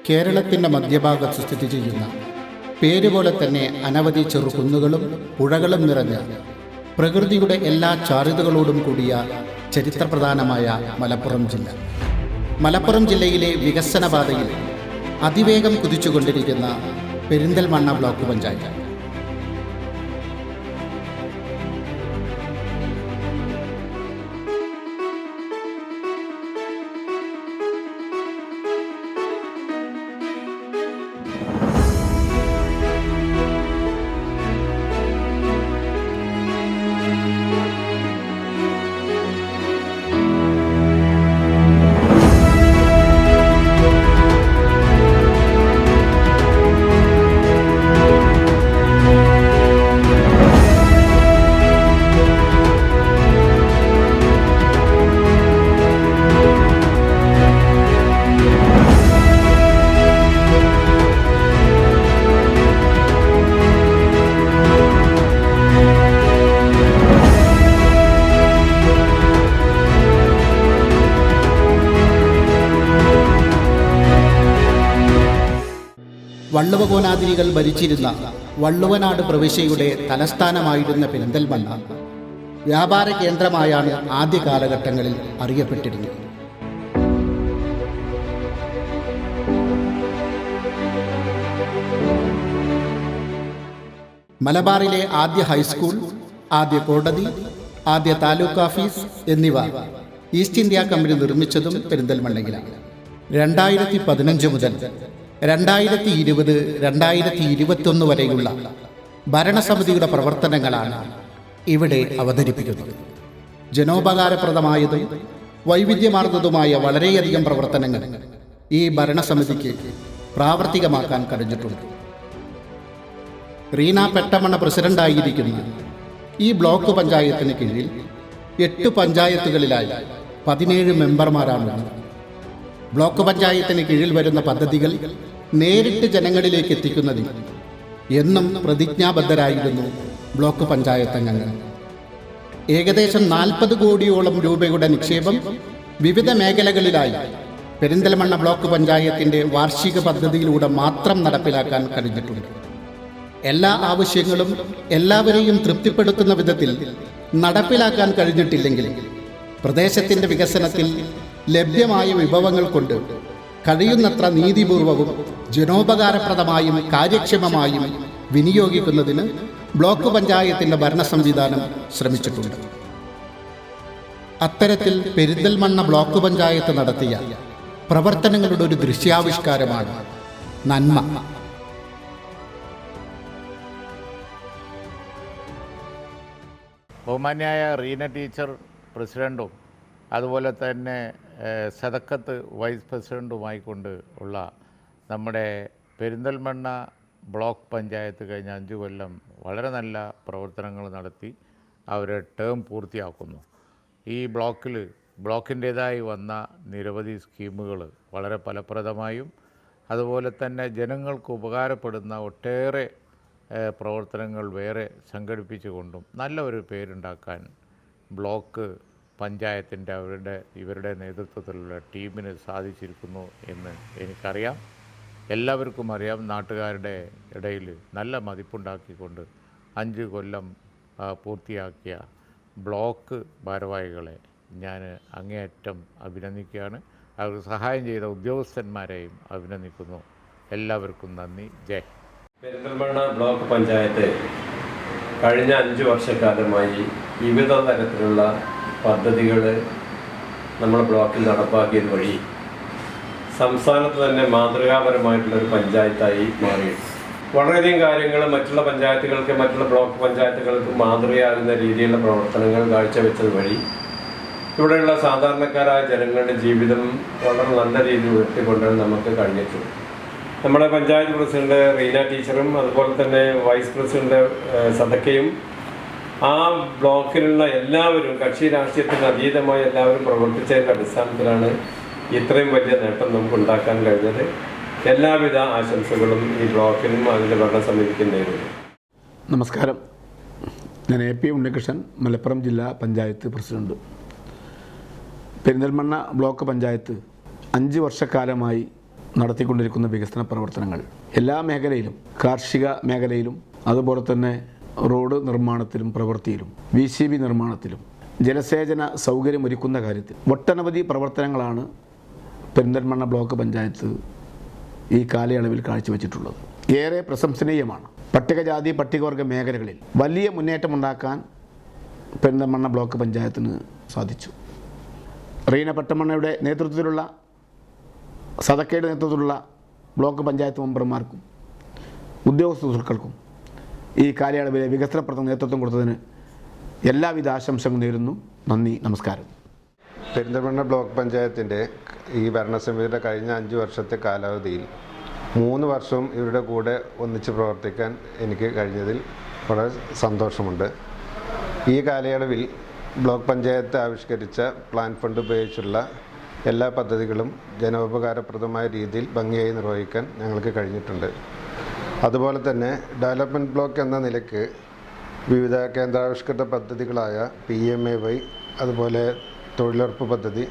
കേരളത്തിൻ്റെ മധ്യഭാഗത്ത് സ്ഥിതി ചെയ്യുന്ന പേരുപോലെ തന്നെ അനവധി ചെറുകുന്നുകളും പുഴകളും നിറഞ്ഞ പ്രകൃതിയുടെ എല്ലാ ചാരുതകളോടും കൂടിയ ചരിത്രപ്രധാനമായ മലപ്പുറം ജില്ല. മലപ്പുറം ജില്ലയിലെ വികസന പാതയിൽ അതിവേഗം കുതിച്ചുകൊണ്ടിരിക്കുന്ന പെരിന്തൽമണ്ണ ബ്ലോക്ക് പഞ്ചായത്ത്. വള്ളുവകോനാദിനികൾ ഭരിച്ചിരുന്ന വള്ളുവനാട് പ്രവിശ്യയുടെ തലസ്ഥാനമായിരുന്ന പെരിന്തൽമണ്ണ വ്യാപാര കേന്ദ്രമായാണ് ആദ്യ കാലഘട്ടങ്ങളിൽ അറിയപ്പെട്ടിരുന്നത്. മലബാറിലെ ആദ്യ ഹൈസ്കൂൾ, ആദ്യ കോടതി, ആദ്യ താലൂക്ക് ഓഫീസ് എന്നിവ ഈസ്റ്റ് ഇന്ത്യ കമ്പനി നിർമ്മിച്ചതും പെരിന്തൽമണ്ണയിലാണ്. 2015 മുതൽ 2020, 2021 വരെയുള്ള ഭരണസമിതിയുടെ പ്രവർത്തനങ്ങളാണ് ഇവിടെ അവതരിപ്പിക്കുന്നത്. ജനോപകാരപ്രദമായതും വൈവിധ്യമാർന്നതുമായ വളരെയധികം പ്രവർത്തനങ്ങൾ ഈ ഭരണസമിതിക്ക് പ്രാവർത്തികമാക്കാൻ കഴിഞ്ഞിട്ടുണ്ട്. റീന പെട്ടമണ്ണ പ്രസിഡന്റായിരിക്കുന്ന ഈ ബ്ലോക്ക് പഞ്ചായത്തിന് കീഴിൽ 8 പഞ്ചായത്തുകളിലായി 17 മെമ്പർമാരാണുള്ളത്. ബ്ലോക്ക് പഞ്ചായത്തിന് കീഴിൽ വരുന്ന പദ്ധതികൾ നേരിട്ട് ജനങ്ങളിലേക്ക് എത്തിക്കുന്നതിൽ എന്നും പ്രതിജ്ഞാബദ്ധരായിരുന്നു ബ്ലോക്ക് പഞ്ചായത്ത് അംഗങ്ങൾ. ഏകദേശം 40 കോടിയോളം രൂപയുടെ നിക്ഷേപം വിവിധ മേഖലകളിലായി പെരിന്തൽമണ്ണ ബ്ലോക്ക് പഞ്ചായത്തിൻ്റെ വാർഷിക പദ്ധതിയിലൂടെ മാത്രം നടപ്പിലാക്കാൻ കഴിഞ്ഞിട്ടുണ്ട്. എല്ലാ ആവശ്യങ്ങളും എല്ലാവരെയും തൃപ്തിപ്പെടുത്തുന്ന വിധത്തിൽ നടപ്പിലാക്കാൻ കഴിഞ്ഞിട്ടില്ലെങ്കിൽ പ്രദേശത്തിൻ്റെ വികസനത്തിൽ ലഭ്യമായ വിഭവങ്ങൾ കൊണ്ട് കഴിയുന്നത്ര നീതിപൂർവവും ജനോപകാരപ്രദമായും കാര്യക്ഷമമായും വിനിയോഗിക്കുന്നതിന് ബ്ലോക്ക് പഞ്ചായത്തിൻ്റെ ഭരണ സംവിധാനം ശ്രമിച്ചിട്ടുണ്ട്. അത്തരത്തിൽ പെരിന്തൽമണ്ണ ബ്ലോക്ക് പഞ്ചായത്ത് നടത്തിയ പ്രവർത്തനങ്ങളുടെ ഒരു ദൃശ്യാവിഷ്കാരമാണ് നന്മ. ബഹുമാന്യായ റീന ടീച്ചർ പ്രസിഡൻറ്റും അതുപോലെ തന്നെ സദക്കത്ത് വൈസ് പ്രസിഡൻറ്റുമായിക്കൊണ്ട് ഉള്ള നമ്മുടെ പെരിന്തൽമണ്ണ ബ്ലോക്ക് പഞ്ചായത്ത് കഴിഞ്ഞ 5 കൊല്ലം വളരെ നല്ല പ്രവർത്തനങ്ങൾ നടത്തി അവരെ ടേം പൂർത്തിയാക്കുന്നു. ഈ ബ്ലോക്കിൻ്റേതായി വന്ന നിരവധി സ്കീമുകൾ വളരെ ഫലപ്രദമായും അതുപോലെ തന്നെ ജനങ്ങൾക്ക് ഉപകാരപ്പെടുന്ന ഒട്ടേറെ പ്രവർത്തനങ്ങൾ വേറെ സംഘടിപ്പിച്ചുകൊണ്ടും നല്ല ഒരു പേരുണ്ടാക്കാൻ ബ്ലോക്ക് പഞ്ചായത്തിൻ്റെ ഇവരുടെ നേതൃത്വത്തിലുള്ള ടീമിന് സാധിച്ചിരിക്കുന്നു എന്ന് എനിക്കറിയാം. എല്ലാവർക്കും അറിയാം. നാട്ടുകാരുടെ ഇടയിൽ നല്ല മതിപ്പുണ്ടാക്കിക്കൊണ്ട് 5 കൊല്ലം പൂർത്തിയാക്കിയ ബ്ലോക്ക് ഭാരവാഹികളെ ഞാൻ അങ്ങേയറ്റം അഭിനന്ദിക്കുകയാണ്. അവർക്ക് സഹായം ചെയ്ത ഉദ്യോഗസ്ഥന്മാരെയും അഭിനന്ദിക്കുന്നു. എല്ലാവർക്കും നന്ദി. ജയ്. പെരിന്തൽമണ്ണ ബ്ലോക്ക് പഞ്ചായത്ത് കഴിഞ്ഞ 5 വർഷക്കാലമായി വിവിധ തരത്തിലുള്ള പദ്ധതികൾ നമ്മുടെ ബ്ലോക്കിൽ നടപ്പാക്കിയത് വഴി സംസ്ഥാനത്ത് തന്നെ മാതൃകാപരമായിട്ടുള്ളൊരു പഞ്ചായത്തായി മാറി. വളരെയധികം കാര്യങ്ങൾ മറ്റുള്ള പഞ്ചായത്തുകൾക്ക്, മറ്റുള്ള ബ്ലോക്ക് പഞ്ചായത്തുകൾക്ക് മാതൃകയാകുന്ന രീതിയിലുള്ള പ്രവർത്തനങ്ങൾ കാഴ്ചവെച്ചത് വഴി ഇവിടെയുള്ള സാധാരണക്കാരായ ജനങ്ങളുടെ ജീവിതം വളരെ നല്ല രീതിയിൽ ഉയർത്തിക്കൊണ്ടുവരാൻ നമുക്ക് കഴിഞ്ഞിട്ടുണ്ട്. നമ്മുടെ പഞ്ചായത്ത് പ്രസിഡന്റ് റീന ടീച്ചറും അതുപോലെ തന്നെ വൈസ് പ്രസിഡന്റ് സദക്കയും ആ ബ്ലോക്കിലുള്ള എല്ലാവരും കക്ഷി രാഷ്ട്രീയത്തിന് അതീതമായി എല്ലാവരും പ്രവർത്തിച്ചതിൻ്റെ അടിസ്ഥാനത്തിലാണ് ഇത്രയും വലിയ നേട്ടം നമുക്ക് ഉണ്ടാക്കാൻ കഴിഞ്ഞത്. എല്ലാവിധ ആശംസകളും ഈ ബ്ലോക്കിനും അതിൻ്റെ ഭരണസമിതിക്കും നേരുന്നു. നമസ്കാരം. ഞാൻ എ പി ഉണ്ണികൃഷ്ണൻ, മലപ്പുറം ജില്ലാ പഞ്ചായത്ത് പ്രസിഡന്റ്. പെരിന്തൽമണ്ണ ബ്ലോക്ക് പഞ്ചായത്ത് 5 വർഷക്കാലമായി നടത്തിക്കൊണ്ടിരിക്കുന്ന വികസന പ്രവർത്തനങ്ങൾ എല്ലാ മേഖലയിലും, കാർഷിക മേഖലയിലും അതുപോലെ തന്നെ റോഡ് നിർമ്മാണത്തിലും പ്രവൃത്തിയിലും VCB നിർമ്മാണത്തിലും ജലസേചന സൗകര്യമൊരുക്കുന്ന കാര്യത്തിൽ ഒട്ടനവധി പ്രവർത്തനങ്ങളാണ് പെരിന്തൽമണ്ണ ബ്ലോക്ക് പഞ്ചായത്ത് ഈ കാലയളവിൽ കാഴ്ചവെച്ചിട്ടുള്ളത്. ഏറെ പ്രശംസനീയമാണ്. പട്ടികജാതി പട്ടികവർഗ മേഖലകളിൽ വലിയ മുന്നേറ്റമുണ്ടാക്കാൻ പെരിന്തൽമണ്ണ ബ്ലോക്ക് പഞ്ചായത്തിന് സാധിച്ചു. റീന പട്ടമണ്ണയുടെ നേതൃത്വത്തിലുള്ള, സദക്കയുടെ നേതൃത്വത്തിലുള്ള ബ്ലോക്ക് പഞ്ചായത്ത് മെമ്പർമാർക്കും ഉദ്യോഗസ്ഥ സുഹൃത്തുക്കൾക്കും ഈ കാലയളവിലെ വികസനപ്രദ നേതൃത്വം കൊടുത്തതിന് എല്ലാവിധ ആശംസകളും നേരുന്നു. നന്ദി, നമസ്കാരം. പെരിന്തൽമണ്ണ ബ്ലോക്ക് പഞ്ചായത്തിൻ്റെ ഈ ഭരണസമിതിയുടെ കഴിഞ്ഞ 5 വർഷത്തെ കാലാവധിയിൽ 3 വർഷവും ഇവരുടെ കൂടെ ഒന്നിച്ച് പ്രവർത്തിക്കാൻ എനിക്ക് കഴിഞ്ഞതിൽ വളരെ സന്തോഷമുണ്ട്. ഈ കാലയളവിൽ ബ്ലോക്ക് പഞ്ചായത്ത് ആവിഷ്കരിച്ച പ്ലാൻ ഫണ്ട് ഉപയോഗിച്ചുള്ള എല്ലാ പദ്ധതികളും ജനോപകാരപ്രദമായ രീതിയിൽ ഭംഗിയായി നിർവഹിക്കാൻ ഞങ്ങൾക്ക് കഴിഞ്ഞിട്ടുണ്ട്. അതുപോലെ തന്നെ ഡെവലപ്മെൻറ്റ് ബ്ലോക്ക് എന്ന നിലയ്ക്ക് വിവിധ കേന്ദ്രാവിഷ്കൃത പദ്ധതികളായ PMAY, അതുപോലെ തൊഴിലുറപ്പ് പദ്ധതി,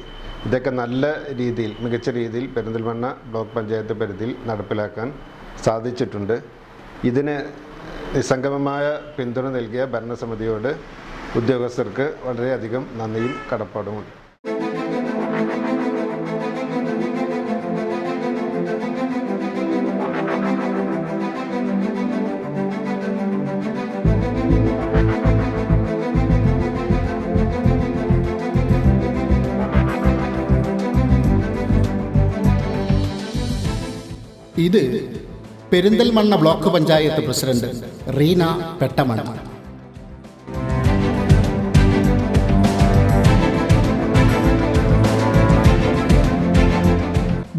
ഇതൊക്കെ നല്ല രീതിയിൽ, മികച്ച രീതിയിൽ പെരിന്തൽമണ്ണ ബ്ലോക്ക് പഞ്ചായത്ത് പരിധിയിൽ നടപ്പിലാക്കാൻ സാധിച്ചിട്ടുണ്ട്. ഇതിന് നിസ്സംഗമമായ പിന്തുണ നൽകിയ ഭരണസമിതിയോട് ഉദ്യോഗസ്ഥർക്ക് വളരെയധികം നന്ദിയും കടപ്പാടുമുണ്ട്. ഇത് Perinthalmanna block panchayat president Reena Pettamanna.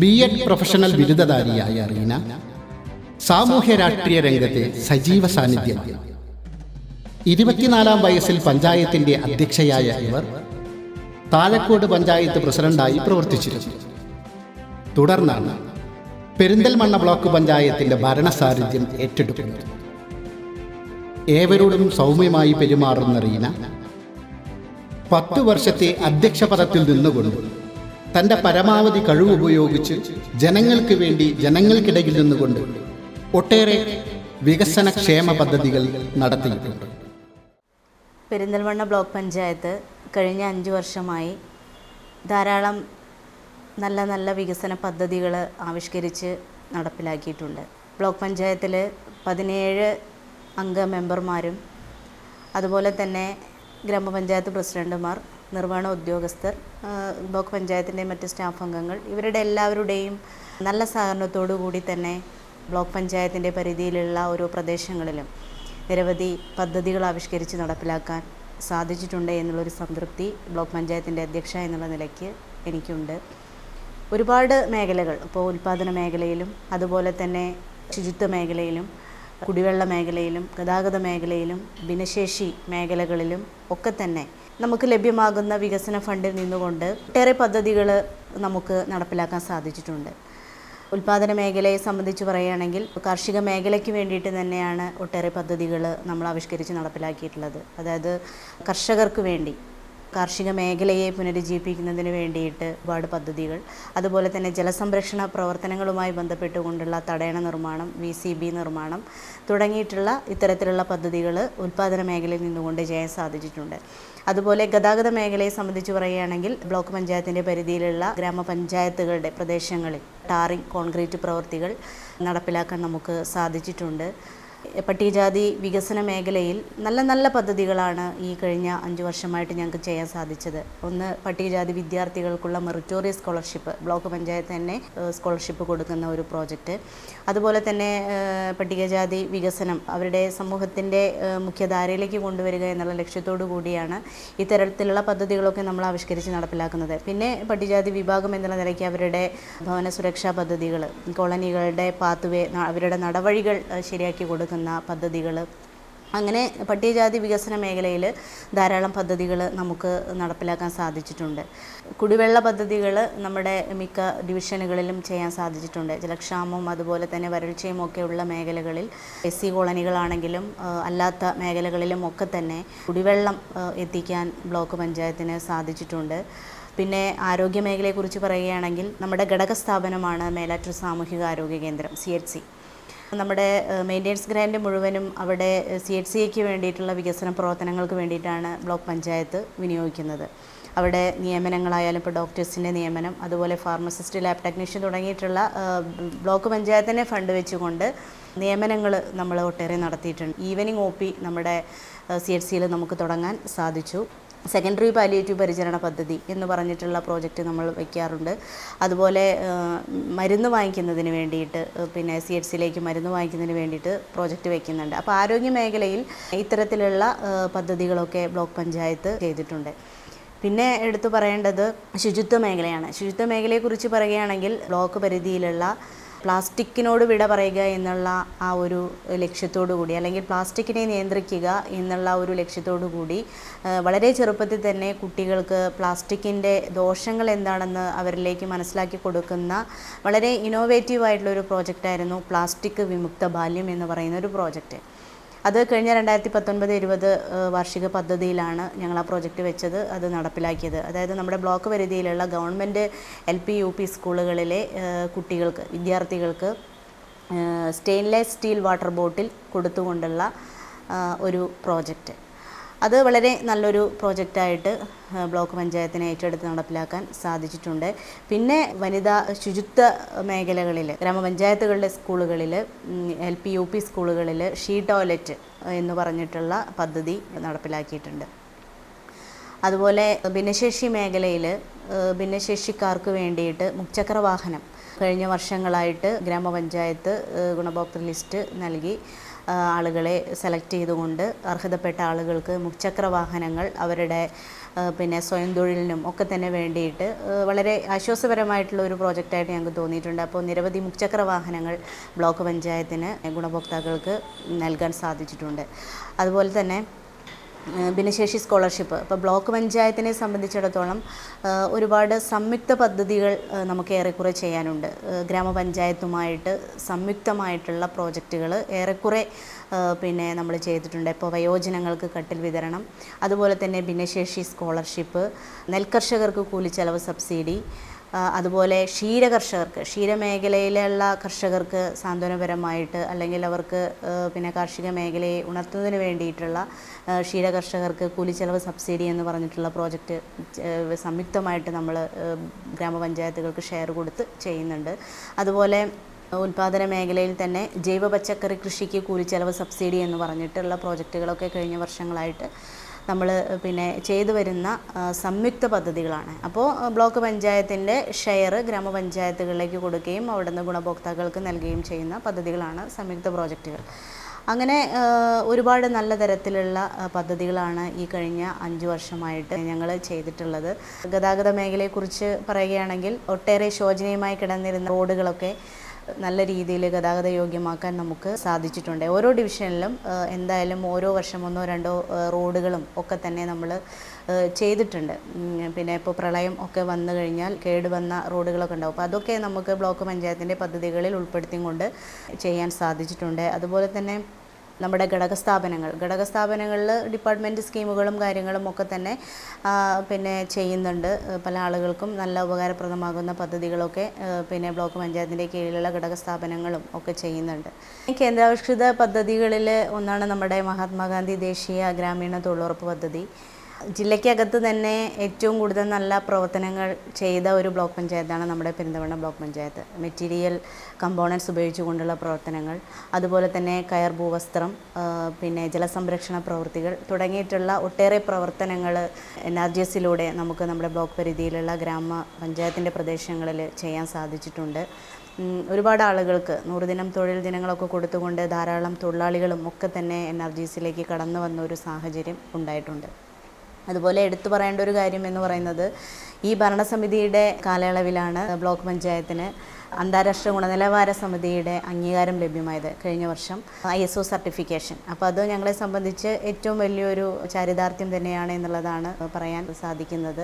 B.Ed professional ബിരുദധാരിയായ റീന സാമൂഹ്യ രാഷ്ട്രീയ രംഗത്തെ സജീവ സാന്നിധ്യമാണ്. 24-ാം വയസ്സിൽ പഞ്ചായത്തിന്റെ അധ്യക്ഷയായ ഇവർ താലക്കോട് പഞ്ചായത്ത് പ്രസിഡന്റായി പ്രവർത്തിച്ചിരുന്നു. തുടർന്നാണ് പെരിന്തൽമണ്ണ ബ്ലോക്ക് പഞ്ചായത്തിന്റെ ഭരണസാരഥ്യം ഏറ്റെടുക്കുന്നത്. ഏവരോടും സൗമ്യമായി പെരുമാറുന്ന റീന 10 വർഷത്തെ അധ്യക്ഷ പദത്തിൽ നിന്നുകൊണ്ട് തൻ്റെ പരമാവധി കഴിവുപയോഗിച്ച് ജനങ്ങൾക്ക് വേണ്ടി, ജനങ്ങൾക്കിടയിൽ നിന്നുകൊണ്ട് ഒട്ടേറെ വികസന ക്ഷേമ പദ്ധതികൾ നടത്തിയിട്ടുണ്ട്. പെരിന്തൽമണ്ണ ബ്ലോക്ക് പഞ്ചായത്ത് കഴിഞ്ഞ 5 വർഷമായി ധാരാളം നല്ല നല്ല വികസന പദ്ധതികൾ ആവിഷ്കരിച്ച് നടപ്പിലാക്കിയിട്ടുണ്ട്. ബ്ലോക്ക് പഞ്ചായത്തിൽ 17 അംഗ മെമ്പർമാരും അതുപോലെ തന്നെ ഗ്രാമപഞ്ചായത്ത് പ്രസിഡന്റുമാർ, നിർവഹണ ഉദ്യോഗസ്ഥർ, ബ്ലോക്ക് പഞ്ചായത്തിൻ്റെ മറ്റ് സ്റ്റാഫ് അംഗങ്ങൾ, ഇവരുടെ എല്ലാവരുടെയും നല്ല സഹകരണത്തോടു കൂടി തന്നെ ബ്ലോക്ക് പഞ്ചായത്തിൻ്റെ പരിധിയിലുള്ള ഓരോ പ്രദേശങ്ങളിലും നിരവധി പദ്ധതികൾ ആവിഷ്കരിച്ച് നടപ്പിലാക്കാൻ സാധിച്ചിട്ടുണ്ട് എന്നുള്ളൊരു സംതൃപ്തി ബ്ലോക്ക് പഞ്ചായത്തിൻ്റെ അധ്യക്ഷ എന്നുള്ള നിലയ്ക്ക് എനിക്കുണ്ട്. ഒരുപാട് മേഖലകൾ, ഇപ്പോൾ ഉൽപ്പാദന മേഖലയിലും അതുപോലെ തന്നെ ശുചിത്വ മേഖലയിലും കുടിവെള്ള മേഖലയിലും ഗതാഗത മേഖലയിലും ഭിന്നശേഷി മേഖലകളിലും ഒക്കെ തന്നെ നമുക്ക് ലഭ്യമാകുന്ന വികസന ഫണ്ടിൽ നിന്നുകൊണ്ട് ഒട്ടേറെ പദ്ധതികൾ നമുക്ക് നടപ്പിലാക്കാൻ സാധിച്ചിട്ടുണ്ട്. ഉൽപ്പാദന മേഖലയെ സംബന്ധിച്ച് പറയുകയാണെങ്കിൽ കാർഷിക മേഖലയ്ക്ക് വേണ്ടിയിട്ട് തന്നെയാണ് ഒട്ടേറെ പദ്ധതികൾ നമ്മൾ ആവിഷ്കരിച്ച് നടപ്പിലാക്കിയിട്ടുള്ളത്. അതായത് കർഷകർക്ക് വേണ്ടി, കാർഷിക മേഖലയെ പുനരുജ്ജീവിപ്പിക്കുന്നതിന് വേണ്ടിയിട്ട് ഒരുപാട് പദ്ധതികൾ, അതുപോലെ തന്നെ ജലസംരക്ഷണ പ്രവർത്തനങ്ങളുമായി ബന്ധപ്പെട്ടുകൊണ്ടുള്ള തടയണ നിർമ്മാണം, VCB നിർമ്മാണം തുടങ്ങിയിട്ടുള്ള ഇത്തരത്തിലുള്ള പദ്ധതികൾ ഉൽപ്പാദന മേഖലയിൽ നിന്നുകൊണ്ട് ചെയ്യാൻ സാധിച്ചിട്ടുണ്ട്. അതുപോലെ ഗതാഗത മേഖലയെ സംബന്ധിച്ച് പറയുകയാണെങ്കിൽ ബ്ലോക്ക് പഞ്ചായത്തിൻ്റെ പരിധിയിലുള്ള ഗ്രാമപഞ്ചായത്തുകളുടെ പ്രദേശങ്ങളിൽ ടാറിംഗ്, കോൺക്രീറ്റ് പ്രവൃത്തികൾ നടപ്പിലാക്കാൻ നമുക്ക് സാധിച്ചിട്ടുണ്ട്. പട്ടികജാതി വികസന മേഖലയിൽ നല്ല നല്ല പദ്ധതികളാണ് ഈ കഴിഞ്ഞ 5 വർഷമായിട്ട് ഞങ്ങൾക്ക് ചെയ്യാൻ സാധിച്ചത്. ഒന്ന്, പട്ടികജാതി വിദ്യാർത്ഥികൾക്കുള്ള മെറിറ്റോറിയസ് സ്കോളർഷിപ്പ്, ബ്ലോക്ക് പഞ്ചായത്ത് തന്നെ സ്കോളർഷിപ്പ് കൊടുക്കുന്ന ഒരു പ്രോജക്റ്റ്. അതുപോലെ തന്നെ പട്ടികജാതി വികസനം അവരുടെ സമൂഹത്തിൻ്റെ മുഖ്യധാരയിലേക്ക് കൊണ്ടുവരിക എന്നുള്ള ലക്ഷ്യത്തോടു കൂടിയാണ് ഇത്തരത്തിലുള്ള പദ്ധതികളൊക്കെ നമ്മൾ ആവിഷ്കരിച്ച് നടപ്പിലാക്കുന്നത്. പിന്നെ പട്ടികജാതി വിഭാഗം എന്നുള്ള നിലയ്ക്ക് അവരുടെ ഭവന സുരക്ഷാ പദ്ധതികൾ, കോളനികളുടെ പാത്വേ, അവരുടെ നടവഴികൾ ശരിയാക്കി കൊടുക്കുന്ന പദ്ധതികൾ, അങ്ങനെ പട്ടികജാതി വികസന മേഖലയിൽ ധാരാളം പദ്ധതികൾ നമുക്ക് നടപ്പിലാക്കാൻ സാധിച്ചിട്ടുണ്ട്. കുടിവെള്ള പദ്ധതികൾ നമ്മുടെ മിക്ക ഡിവിഷനുകളിലും ചെയ്യാൻ സാധിച്ചിട്ടുണ്ട്. ജലക്ഷാമവും അതുപോലെ തന്നെ വരൾച്ചയും ഒക്കെ ഉള്ള മേഖലകളിൽ SC കോളനികളാണെങ്കിലും അല്ലാത്ത മേഖലകളിലും ഒക്കെ തന്നെ കുടിവെള്ളം എത്തിക്കാൻ ബ്ലോക്ക് പഞ്ചായത്തിന് സാധിച്ചിട്ടുണ്ട്. പിന്നെ ആരോഗ്യ മേഖലയെക്കുറിച്ച് പറയുകയാണെങ്കിൽ നമ്മുടെ ഘടക സ്ഥാപനമാണ് മേലാറ്റൂർ സാമൂഹിക ആരോഗ്യ കേന്ദ്രം CHC. നമ്മുടെ മെയിൻ്റെനൻസ് ഗ്രാൻഡ് മുഴുവനും അവിടെ CHCക്ക് വേണ്ടിയിട്ടുള്ള വികസന പ്രവർത്തനങ്ങൾക്ക് വേണ്ടിയിട്ടാണ് ബ്ലോക്ക് പഞ്ചായത്ത് വിനിയോഗിക്കുന്നത്. അവിടെ നിയമനങ്ങളായാലും ഇപ്പോൾ ഡോക്ടേഴ്സിൻ്റെ നിയമനം, അതുപോലെ ഫാർമസിസ്റ്റ്, ലാബ് ടെക്നീഷ്യൻ തുടങ്ങിയിട്ടുള്ള ബ്ലോക്ക് പഞ്ചായത്തിനെ ഫണ്ട് വെച്ചുകൊണ്ട് നിയമനങ്ങൾ നമ്മൾ ഒട്ടേറെ നടത്തിയിട്ടുണ്ട്. ഈവനിങ് OP നമ്മുടെ CHCയിൽ നമുക്ക് തുടങ്ങാൻ സാധിച്ചു. സെക്കൻഡറി പാലിയേറ്റീവ് പരിചരണ പദ്ധതി എന്ന് പറഞ്ഞിട്ടുള്ള പ്രോജക്റ്റ് നമ്മൾ വയ്ക്കാറുണ്ട്. അതുപോലെ മരുന്ന് വാങ്ങിക്കുന്നതിന് വേണ്ടിയിട്ട് പിന്നെ CHCയിലേക്ക് മരുന്ന് വാങ്ങിക്കുന്നതിന് വേണ്ടിയിട്ട് പ്രോജക്റ്റ് വയ്ക്കുന്നുണ്ട്. അപ്പോൾ ആരോഗ്യ മേഖലയിൽ ഇത്തരത്തിലുള്ള പദ്ധതികളൊക്കെ ബ്ലോക്ക് പഞ്ചായത്ത് ചെയ്തിട്ടുണ്ട്. പിന്നെ എടുത്തു പറയേണ്ടത് ശുചിത്വ മേഖലയാണ്. ശുചിത്വ മേഖലയെക്കുറിച്ച് പറയുകയാണെങ്കിൽ ബ്ലോക്ക് പരിധിയിലുള്ള പ്ലാസ്റ്റിക്കിനോട് വിട പറയുക എന്നുള്ള ആ ഒരു ലക്ഷ്യത്തോടു കൂടി, അല്ലെങ്കിൽ പ്ലാസ്റ്റിക്കിനെ നിയന്ത്രിക്കുക എന്നുള്ള ഒരു ലക്ഷ്യത്തോടു കൂടി വളരെ ചെറുപ്പത്തിൽ തന്നെ കുട്ടികൾക്ക് പ്ലാസ്റ്റിക്കിൻ്റെ ദോഷങ്ങൾ എന്താണെന്ന് അവരിലേക്ക് മനസ്സിലാക്കി കൊടുക്കുന്ന വളരെ ഇന്നോവേറ്റീവ് ആയിട്ടുള്ളൊരു പ്രോജക്റ്റായിരുന്നു പ്ലാസ്റ്റിക് വിമുക്ത ബാല്യം എന്ന് പറയുന്ന ഒരു പ്രോജക്റ്റ്. അത് കഴിഞ്ഞ 2019-20 വാർഷിക പദ്ധതിയിലാണ് ഞങ്ങൾ ആ പ്രോജക്റ്റ് വെച്ചത്, അത് നടപ്പിലാക്കിയത്. അതായത് നമ്മുടെ ബ്ലോക്ക് പരിധിയിലുള്ള ഗവൺമെൻറ് LP UP സ്കൂളുകളിലെ കുട്ടികൾക്ക്, വിദ്യാർത്ഥികൾക്ക് സ്റ്റെയിൻലെസ് സ്റ്റീൽ വാട്ടർ ബോട്ടിൽ കൊടുത്തുകൊണ്ടുള്ള ഒരു പ്രോജക്റ്റ്. അത് വളരെ നല്ലൊരു പ്രോജക്റ്റായിട്ട് ബ്ലോക്ക് പഞ്ചായത്തിനെ ഏറ്റെടുത്ത് നടപ്പിലാക്കാൻ സാധിച്ചിട്ടുണ്ട്. പിന്നെ വനിതാ ശുചിത്വ മേഖലകളിൽ ഗ്രാമപഞ്ചായത്തുകളുടെ സ്കൂളുകളിൽ, LP UP സ്കൂളുകളിൽ ഷീ ടോയ്ലറ്റ് എന്ന് പറഞ്ഞിട്ടുള്ള പദ്ധതി നടപ്പിലാക്കിയിട്ടുണ്ട്. അതുപോലെ ഭിന്നശേഷി മേഖലയിൽ ഭിന്നശേഷിക്കാർക്ക് വേണ്ടിയിട്ട് മുച്ചക്ര വാഹനം കഴിഞ്ഞ വർഷങ്ങളായിട്ട് ഗ്രാമപഞ്ചായത്ത് ഗുണഭോക്തൃ ലിസ്റ്റ് നൽകി ആളുകളെ സെലക്ട് ചെയ്തുകൊണ്ട് അർഹതപ്പെട്ട ആളുകൾക്ക് മുച്ചക്ര വാഹനങ്ങൾ അവരുടെ പിന്നെ സ്വയം തൊഴിലിനും ഒക്കെ തന്നെ വേണ്ടിയിട്ട് വളരെ ആശ്വാസപരമായിട്ടുള്ള ഒരു പ്രോജക്റ്റായിട്ട് ഞങ്ങൾക്ക് തോന്നിയിട്ടുണ്ട്. അപ്പോൾ നിരവധി മുച്ചക്ര വാഹനങ്ങൾ ബ്ലോക്ക് പഞ്ചായത്തിന് ഗുണഭോക്താക്കൾക്ക് നൽകാൻ സാധിച്ചിട്ടുണ്ട്. അതുപോലെ തന്നെ ഭിന്നശേഷി സ്കോളർഷിപ്പ്, ഇപ്പോൾ ബ്ലോക്ക് പഞ്ചായത്തിനെ സംബന്ധിച്ചിടത്തോളം ഒരുപാട് സംയുക്ത പദ്ധതികൾ നമുക്ക് ഏറെക്കുറെ ചെയ്യാനുണ്ട്. ഗ്രാമപഞ്ചായത്തുമായിട്ട് സംയുക്തമായിട്ടുള്ള പ്രോജക്റ്റുകൾ ഏറെക്കുറെ പിന്നെ നമ്മൾ ചെയ്തിട്ടുണ്ട്. ഇപ്പോൾ വയോജനങ്ങൾക്ക് കട്ടിൽ വിതരണം, അതുപോലെ തന്നെ ഭിന്നശേഷി സ്കോളർഷിപ്പ്, നെൽകർഷകർക്ക് കൂലിച്ചെലവ് സബ്സിഡി, അതുപോലെ ക്ഷീരകർഷകർക്ക്, ക്ഷീരമേഖലയിലുള്ള കർഷകർക്ക് സാന്ത്വനപരമായിട്ട് അല്ലെങ്കിൽ അവർക്ക് പിന്നെ കാർഷിക മേഖലയെ ഉണർത്തുന്നതിന് വേണ്ടിയിട്ടുള്ള ക്ഷീരകർഷകർക്ക് കൂലിച്ചെലവ് സബ്സിഡി എന്ന് പറഞ്ഞിട്ടുള്ള പ്രോജക്റ്റ് സംയുക്തമായിട്ട് നമ്മൾ ഗ്രാമപഞ്ചായത്തുകൾക്ക് ഷെയർ കൊടുത്ത് ചെയ്യുന്നുണ്ട്. അതുപോലെ ഉൽപ്പാദന മേഖലയിൽ തന്നെ ജൈവ പച്ചക്കറി കൃഷിക്ക് കൂലിച്ചെലവ് സബ്സിഡി എന്ന് പറഞ്ഞിട്ടുള്ള പ്രോജക്റ്റുകളൊക്കെ കഴിഞ്ഞ വർഷങ്ങളായിട്ട് നമ്മൾ പിന്നെ ചെയ്തു വരുന്ന സംയുക്ത പദ്ധതികളാണ്. അപ്പോൾ ബ്ലോക്ക് പഞ്ചായത്തിൻ്റെ ഷെയർ ഗ്രാമപഞ്ചായത്തുകളിലേക്ക് കൊടുക്കുകയും അവിടുന്ന് ഗുണഭോക്താക്കൾക്ക് നൽകുകയും ചെയ്യുന്ന പദ്ധതികളാണ് സംയുക്ത പ്രോജക്റ്റുകൾ. അങ്ങനെ ഒരുപാട് നല്ല തരത്തിലുള്ള പദ്ധതികളാണ് ഈ കഴിഞ്ഞ 5 വർഷമായിട്ട് ഞങ്ങൾ ചെയ്തിട്ടുള്ളത്. ഗതാഗത മേഖലയെക്കുറിച്ച് പറയുകയാണെങ്കിൽ ഒട്ടേറെ ശോചനീയമായി കിടന്നിരുന്ന റോഡുകളൊക്കെ നല്ല രീതിയിൽ ഗതാഗത യോഗ്യമാക്കാൻ നമുക്ക് സാധിച്ചിട്ടുണ്ട്. ഓരോ ഡിവിഷനിലും എന്തായാലും ഓരോ വർഷം 1-2 റോഡുകളും ഒക്കെ തന്നെ നമ്മൾ ചെയ്തിട്ടുണ്ട്. പിന്നെ ഇപ്പോൾ പ്രളയം ഒക്കെ വന്നു കഴിഞ്ഞാൽ കേടുവന്ന റോഡുകളൊക്കെ ഉണ്ടാവും. അപ്പോൾ അതൊക്കെ നമുക്ക് ബ്ലോക്ക് പഞ്ചായത്തിൻ്റെ പദ്ധതികളിൽ ഉൾപ്പെടുത്തിക്കൊണ്ട് ചെയ്യാൻ സാധിച്ചിട്ടുണ്ട്. അതുപോലെ തന്നെ നമ്മുടെ ഘടകസ്ഥാപനങ്ങളിൽ ഡിപ്പാർട്ട്മെൻറ്റ് സ്കീമുകളും കാര്യങ്ങളും ഒക്കെ തന്നെ പിന്നെ ചെയ്യുന്നുണ്ട്. പല ആളുകൾക്കും നല്ല ഉപകാരപ്രദമാകുന്ന പദ്ധതികളൊക്കെ പിന്നെ ബ്ലോക്ക് പഞ്ചായത്തിൻ്റെ കീഴിലുള്ള ഘടകസ്ഥാപനങ്ങളും ഒക്കെ ചെയ്യുന്നുണ്ട്. കേന്ദ്രാവിഷ്കൃത പദ്ധതികളിൽ ഒന്നാണ് നമ്മുടെ മഹാത്മാഗാന്ധി ദേശീയ ഗ്രാമീണ തൊഴിലുറപ്പ് പദ്ധതി. ജില്ലയ്ക്കകത്ത് തന്നെ ഏറ്റവും കൂടുതൽ നല്ല പ്രവർത്തനങ്ങൾ ചെയ്ത ഒരു ബ്ലോക്ക് പഞ്ചായത്താണ് നമ്മുടെ Perinthalmanna block panchayat. Material components ഉപയോഗിച്ചുകൊണ്ടുള്ള പ്രവർത്തനങ്ങൾ, അതുപോലെ തന്നെ കയർ ഭൂവസ്ത്രം, പിന്നെ ജലസംരക്ഷണ പ്രവൃത്തികൾ തുടങ്ങിയിട്ടുള്ള ഒട്ടേറെ പ്രവർത്തനങ്ങൾ NRGSലൂടെ നമുക്ക് നമ്മുടെ ബ്ലോക്ക് പരിധിയിലുള്ള ഗ്രാമപഞ്ചായത്തിൻ്റെ പ്രദേശങ്ങളിൽ ചെയ്യാൻ സാധിച്ചിട്ടുണ്ട്. ഒരുപാട് ആളുകൾക്ക് 100 ദിനം തൊഴിൽ ദിനങ്ങളൊക്കെ കൊടുത്തുകൊണ്ട് ധാരാളം തൊഴിലാളികളും ഒക്കെ തന്നെ NRGSലേക്ക് കടന്നു വന്ന ഒരു സാഹചര്യം ഉണ്ടായിട്ടുണ്ട്. അതുപോലെ എടുത്തു പറയേണ്ട ഒരു കാര്യം എന്ന് പറയുന്നത് ഈ ഭരണസമിതിയുടെ കാലയളവിലാണ് ബ്ലോക്ക് പഞ്ചായത്തിന് അന്താരാഷ്ട്ര ഗുണനിലവാര സമിതിയുടെ അംഗീകാരം ലഭ്യമായത് കഴിഞ്ഞ വർഷം, ISO സർട്ടിഫിക്കേഷൻ. അപ്പോൾ അത് ഞങ്ങളെ സംബന്ധിച്ച് ഏറ്റവും വലിയൊരു ചാരിതാർത്ഥ്യം തന്നെയാണ് എന്നുള്ളതാണ് പറയാൻ സാധിക്കുന്നത്.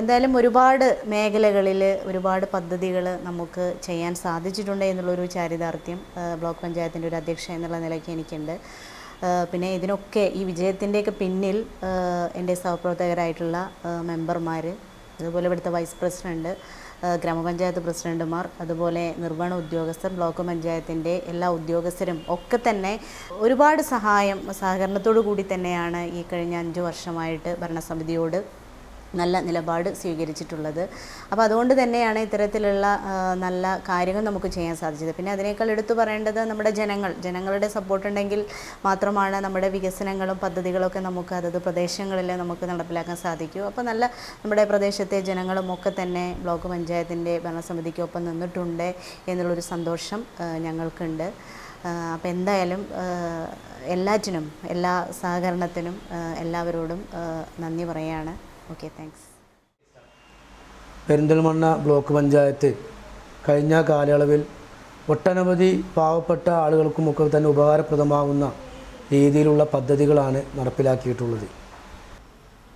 എന്തായാലും ഒരുപാട് മേഖലകളിൽ ഒരുപാട് പദ്ധതികൾ നമുക്ക് ചെയ്യാൻ സാധിച്ചിട്ടുണ്ട് എന്നുള്ളൊരു ചാരിതാർത്ഥ്യം ബ്ലോക്ക് പഞ്ചായത്തിൻ്റെ ഒരു അധ്യക്ഷ എന്നുള്ള നിലയ്ക്ക് എനിക്കുണ്ട്. പിന്നെ ഇതിനൊക്കെ ഈ വിജയത്തിൻ്റെയൊക്കെ പിന്നിൽ എൻ്റെ സഹപ്രവർത്തകരായിട്ടുള്ള മെമ്പർമാർ, അതുപോലെ ഇവിടുത്തെ വൈസ് പ്രസിഡൻറ്റ്, ഗ്രാമപഞ്ചായത്ത് പ്രസിഡന്റുമാർ, അതുപോലെ നിർവഹണ ഉദ്യോഗസ്ഥർ, ബ്ലോക്ക് പഞ്ചായത്തിൻ്റെ എല്ലാ ഉദ്യോഗസ്ഥരും ഒക്കെ തന്നെ ഒരുപാട് സഹകരണത്തോടു കൂടി തന്നെയാണ് ഈ കഴിഞ്ഞ 5 വർഷമായിട്ട് ഭരണസമിതിയോട് നല്ല നിലപാട് സ്വീകരിച്ചിട്ടുള്ളത്. അപ്പോൾ അതുകൊണ്ട് തന്നെയാണ് ഇത്തരത്തിലുള്ള നല്ല കാര്യങ്ങൾ നമുക്ക് ചെയ്യാൻ സാധിച്ചത്. പിന്നെ അതിനേക്കാൾ എടുത്തു പറയേണ്ടത് നമ്മുടെ ജനങ്ങളുടെ സപ്പോർട്ട് ഉണ്ടെങ്കിൽ മാത്രമാണ് നമ്മുടെ വികസനങ്ങളും പദ്ധതികളൊക്കെ നമുക്ക് അതത് പ്രദേശങ്ങളിൽ നമുക്ക് നടപ്പിലാക്കാൻ സാധിക്കൂ. അപ്പോൾ നമ്മുടെ പ്രദേശത്തെ ജനങ്ങളും ഒക്കെ തന്നെ ബ്ലോക്ക് പഞ്ചായത്തിൻ്റെ ഭരണസമിതിക്കൊപ്പം നിന്നിട്ടുണ്ട് എന്നുള്ളൊരു സന്തോഷം ഞങ്ങൾക്കുണ്ട്. അപ്പോൾ എന്തായാലും എല്ലാറ്റിനും, എല്ലാ സഹകരണത്തിനും എല്ലാവരോടും നന്ദി പറയുകയാണ്. Okay, thanks. Perinthalmanna block panchayat കഴിഞ്ഞ കാലയളവിൽ ഒട്ടനവധി പാവപ്പെട്ട ആളുകൾക്കുമൊക്കെ തന്നെ ഉപകാരപ്രദമാകുന്ന രീതിയിലുള്ള പദ്ധതികളാണ് നടപ്പിലാക്കിയിട്ടുള്ളത്.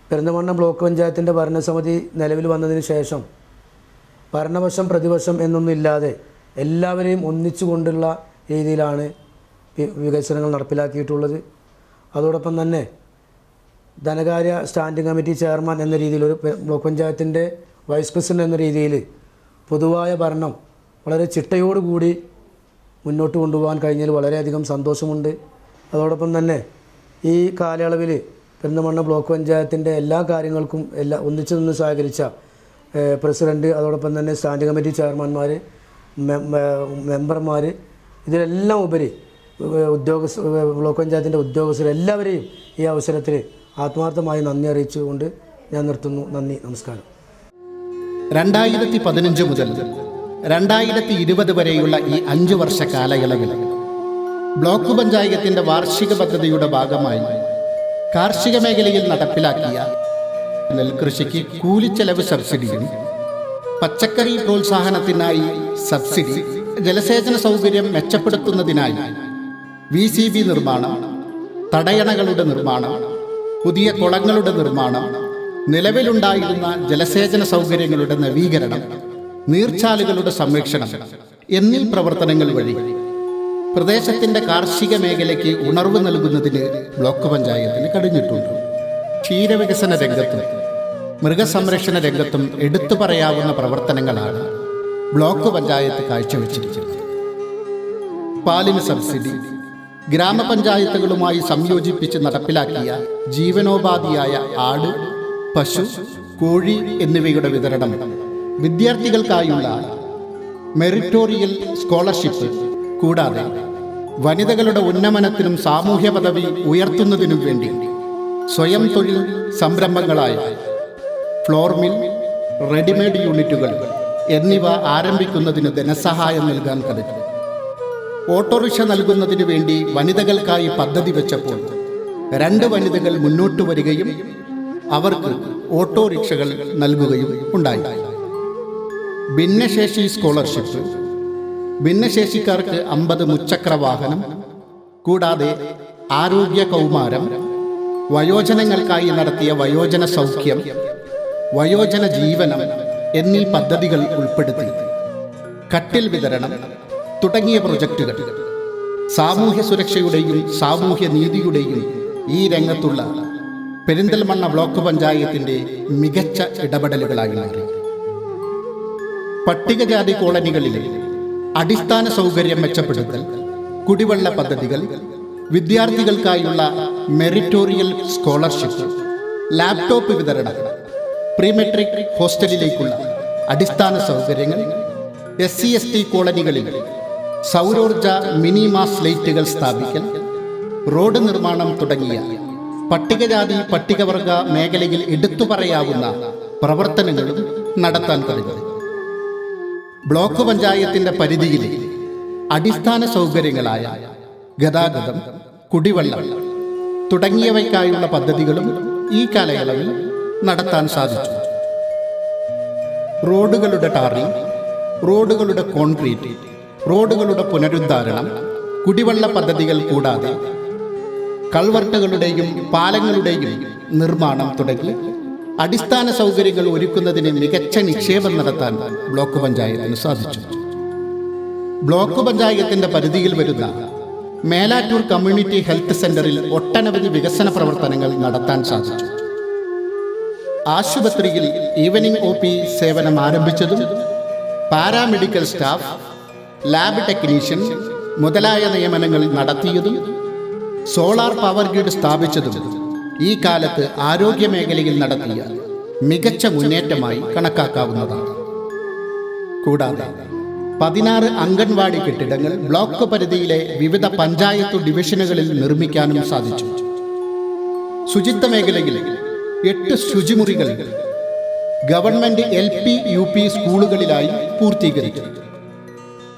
പെരിന്തൽമണ്ണ ബ്ലോക്ക് പഞ്ചായത്തിൻ്റെ ഭരണസമിതി നിലവിൽ വന്നതിന് ശേഷം ഭരണപക്ഷം പ്രതിപക്ഷം എന്നൊന്നുമില്ലാതെ എല്ലാവരെയും ഒന്നിച്ചുകൊണ്ടുള്ള രീതിയിലാണ് വികസനങ്ങൾ നടപ്പിലാക്കിയിട്ടുള്ളത്. അതോടൊപ്പം തന്നെ ധനകാര്യ സ്റ്റാൻഡിംഗ് കമ്മിറ്റി ചെയർമാൻ എന്ന രീതിയിൽ, ഒരു ബ്ലോക്ക് പഞ്ചായത്തിൻ്റെ വൈസ് പ്രസിഡന്റ് എന്ന രീതിയിൽ പൊതുവായ ഭരണം വളരെ ചിട്ടയോടുകൂടി മുന്നോട്ട് കൊണ്ടുപോകാൻ കഴിഞ്ഞതിൽ വളരെയധികം സന്തോഷമുണ്ട്. അതോടൊപ്പം തന്നെ ഈ കാലയളവിൽ പെരിന്തൽമണ്ണ ബ്ലോക്ക് പഞ്ചായത്തിൻ്റെ എല്ലാ കാര്യങ്ങൾക്കും ഒന്നിച്ചു നിന്ന് സഹകരിച്ച പ്രസിഡൻറ്റ്, അതോടൊപ്പം തന്നെ സ്റ്റാൻഡിംഗ് കമ്മിറ്റി ചെയർമാൻമാർ, മെമ്പർമാർ, ഇതിലെല്ലാം ഉപരി ബ്ലോക്ക് പഞ്ചായത്തിൻ്റെ ഉദ്യോഗസ്ഥർ എല്ലാവരെയും ഈ അവസരത്തിൽ ആത്മാർത്ഥമായി നന്ദി അറിയിച്ചുകൊണ്ട് ഞാൻ നിർത്തുന്നു. നന്ദി, നമസ്കാരം. 2015 മുതൽ 2020 വരെയുള്ള ഈ 5 വർഷ കാലയളവിൽ ബ്ലോക്ക് പഞ്ചായത്തിൻ്റെ വാർഷിക പദ്ധതിയുടെ ഭാഗമായി കാർഷിക മേഖലയിൽ നടപ്പിലാക്കിയ നെൽകൃഷിക്ക് കൂലിച്ചെലവ് സബ്സിഡിയും, പച്ചക്കറി പ്രോത്സാഹനത്തിനായി സബ്സിഡി, ജലസേചന സൗകര്യം മെച്ചപ്പെടുത്തുന്നതിനായി VCB നിർമ്മാണം, തടയണകളുടെ നിർമ്മാണം, പുതിയ കുളങ്ങളുടെ നിർമ്മാണം, നിലവിലുണ്ടായിരുന്ന ജലസേചന സൗകര്യങ്ങളുടെ നവീകരണം, നീർച്ചാലുകളുടെ സംരക്ഷണം എന്നീ പ്രവർത്തനങ്ങൾ വഴി പ്രദേശത്തിൻ്റെ കാർഷിക മേഖലയ്ക്ക് ഉണർവ് നൽകുന്നതിന് ബ്ലോക്ക് പഞ്ചായത്തിന് കഴിഞ്ഞിട്ടുണ്ട്. ക്ഷീരവികസന രംഗത്തും മൃഗസംരക്ഷണ രംഗത്തും എടുത്തു പറയാവുന്ന പ്രവർത്തനങ്ങളാണ് ബ്ലോക്ക് പഞ്ചായത്ത് കാഴ്ചവെച്ചിരിക്കുന്നത്. പാലിന് സബ്സിഡി, ഗ്രാമപഞ്ചായത്തുകളുമായി സംയോജിപ്പിച്ച് നടപ്പിലാക്കിയ ജീവനോപാധിയായ ആട്, പശു, കോഴി എന്നിവയുടെ വിതരണം, വിദ്യാർത്ഥികൾക്കായുള്ള മെറിറ്റോറിയൽ സ്കോളർഷിപ്പ്, കൂടാതെ വനിതകളുടെ ഉന്നമനത്തിനും സാമൂഹ്യ പദവി ഉയർത്തുന്നതിനും വേണ്ടി സ്വയം തൊഴിൽ സംരംഭങ്ങളായ ഫ്ലോർ മിൽ, റെഡിമെയ്ഡ് യൂണിറ്റുകൾ എന്നിവ ആരംഭിക്കുന്നതിന് ധനസഹായം നൽകാൻ കഴിയും. ഓട്ടോറിക്ഷ നൽകുന്നതിന് വേണ്ടി വനിതകൾക്കായി പദ്ധതി വെച്ചപ്പോൾ 2 വനിതകൾ മുന്നോട്ട് വരികയും അവർക്ക് ഓട്ടോറിക്ഷകൾ നൽകുകയും ഉണ്ടായി. ഭിന്നശേഷി സ്കോളർഷിപ്പ്, ഭിന്നശേഷിക്കാർക്ക് 50 മുച്ചക്ര വാഹനം, കൂടാതെ ആരോഗ്യ കൗമാരം, വയോജനങ്ങൾക്കായി നടത്തിയ വയോജന സൗഖ്യം, വയോജന ജീവനം എന്നീ പദ്ധതികൾ ഉൾപ്പെടുത്തി കട്ടിൽ വിതരണം തുടങ്ങിയ പ്രൊജക്റ്റുകൾ സാമൂഹ്യ സുരക്ഷയുടെയും സാമൂഹ്യ നീതിയുടെയും ഈ രംഗത്തുള്ള പെരിന്തൽമണ്ണ ബ്ലോക്ക് പഞ്ചായത്തിൻ്റെ മികച്ച ഇടപെടലുകളായി മാറി. പട്ടികജാതി കോളനികളിലെ അടിസ്ഥാന സൗകര്യം മെച്ചപ്പെടുത്തൽ, കുടിവെള്ള പദ്ധതികൾ, വിദ്യാർത്ഥികൾക്കായുള്ള മെറിറ്റോറിയൽ സ്കോളർഷിപ്പ്, ലാപ്ടോപ്പ് വിതരണം, പ്രീമെട്രിക് ഹോസ്റ്റലിലേക്കുള്ള അടിസ്ഥാന സൗകര്യങ്ങൾ, SC/ST കോളനികളിൽ സൗരോർജ മിനിമാസ് ലൈറ്റുകൾ സ്ഥാപിക്കൽ, റോഡ് നിർമ്മാണം തുടങ്ങിയ പട്ടികജാതി പട്ടികവർഗ മേഖലയിൽ എടുത്തു പറയാവുന്ന പ്രവർത്തനങ്ങളും നടത്താൻ കഴിഞ്ഞു. ബ്ലോക്ക് പഞ്ചായത്തിൻ്റെ പരിധിയിലെ അടിസ്ഥാന സൗകര്യങ്ങളായ ഗതാഗതം, കുടിവെള്ളം തുടങ്ങിയവയ്ക്കായുള്ള പദ്ധതികളും ഈ കാലയളവിൽ നടത്താൻ സാധിച്ചു. റോഡുകളുടെ ടാറിംഗ്, റോഡുകളുടെ കോൺക്രീറ്റ്, റോഡുകളുടെ പുനരുദ്ധാരണം, കുടിവെള്ള പദ്ധതികൾ കൂടാതെ കൾവർട്ടുകളുടെയും പാലങ്ങളുടെയും നിർമ്മാണം തുടങ്ങി അടിസ്ഥാന സൗകര്യങ്ങൾ ഒരുക്കുന്നതിന് മികച്ച നിക്ഷേപം നടത്താൻ ബ്ലോക്ക് പഞ്ചായത്തിന് സാധിച്ചു. ബ്ലോക്ക് പഞ്ചായത്തിൻ്റെ പരിധിയിൽ വരുന്ന മേലാറ്റൂർ കമ്മ്യൂണിറ്റി ഹെൽത്ത് സെൻ്ററിൽ ഒട്ടനവധി വികസന പ്രവർത്തനങ്ങൾ നടത്താൻ സാധിച്ചു. ആശുപത്രിയിൽ ഈവനിംഗ് OP സേവനം ആരംഭിച്ചതും പാരാമെഡിക്കൽ സ്റ്റാഫ്, ലാബ് ടെക്നീഷ്യൻ മുതലായ നിയമനങ്ങൾ നടത്തിയതും സോളാർ പവർ ഗ്രിഡ് സ്ഥാപിച്ചതും ഈ കാലത്ത് ആരോഗ്യമേഖലയിൽ നടത്തിയ മികച്ച മുന്നേറ്റമായി കണക്കാക്കാവുന്നതാണ്. കൂടാതെ 16 അംഗൻവാടി കെട്ടിടങ്ങൾ ബ്ലോക്ക് പരിധിയിലെ വിവിധ പഞ്ചായത്ത് ഡിവിഷനുകളിൽ നിർമ്മിക്കാനും സാധിച്ചു. ശുചിത്വ മേഖലയിൽ 8 ശുചിമുറികൾ ഗവൺമെന്റ് LP UP സ്കൂളുകളിലായി പൂർത്തീകരിച്ചു.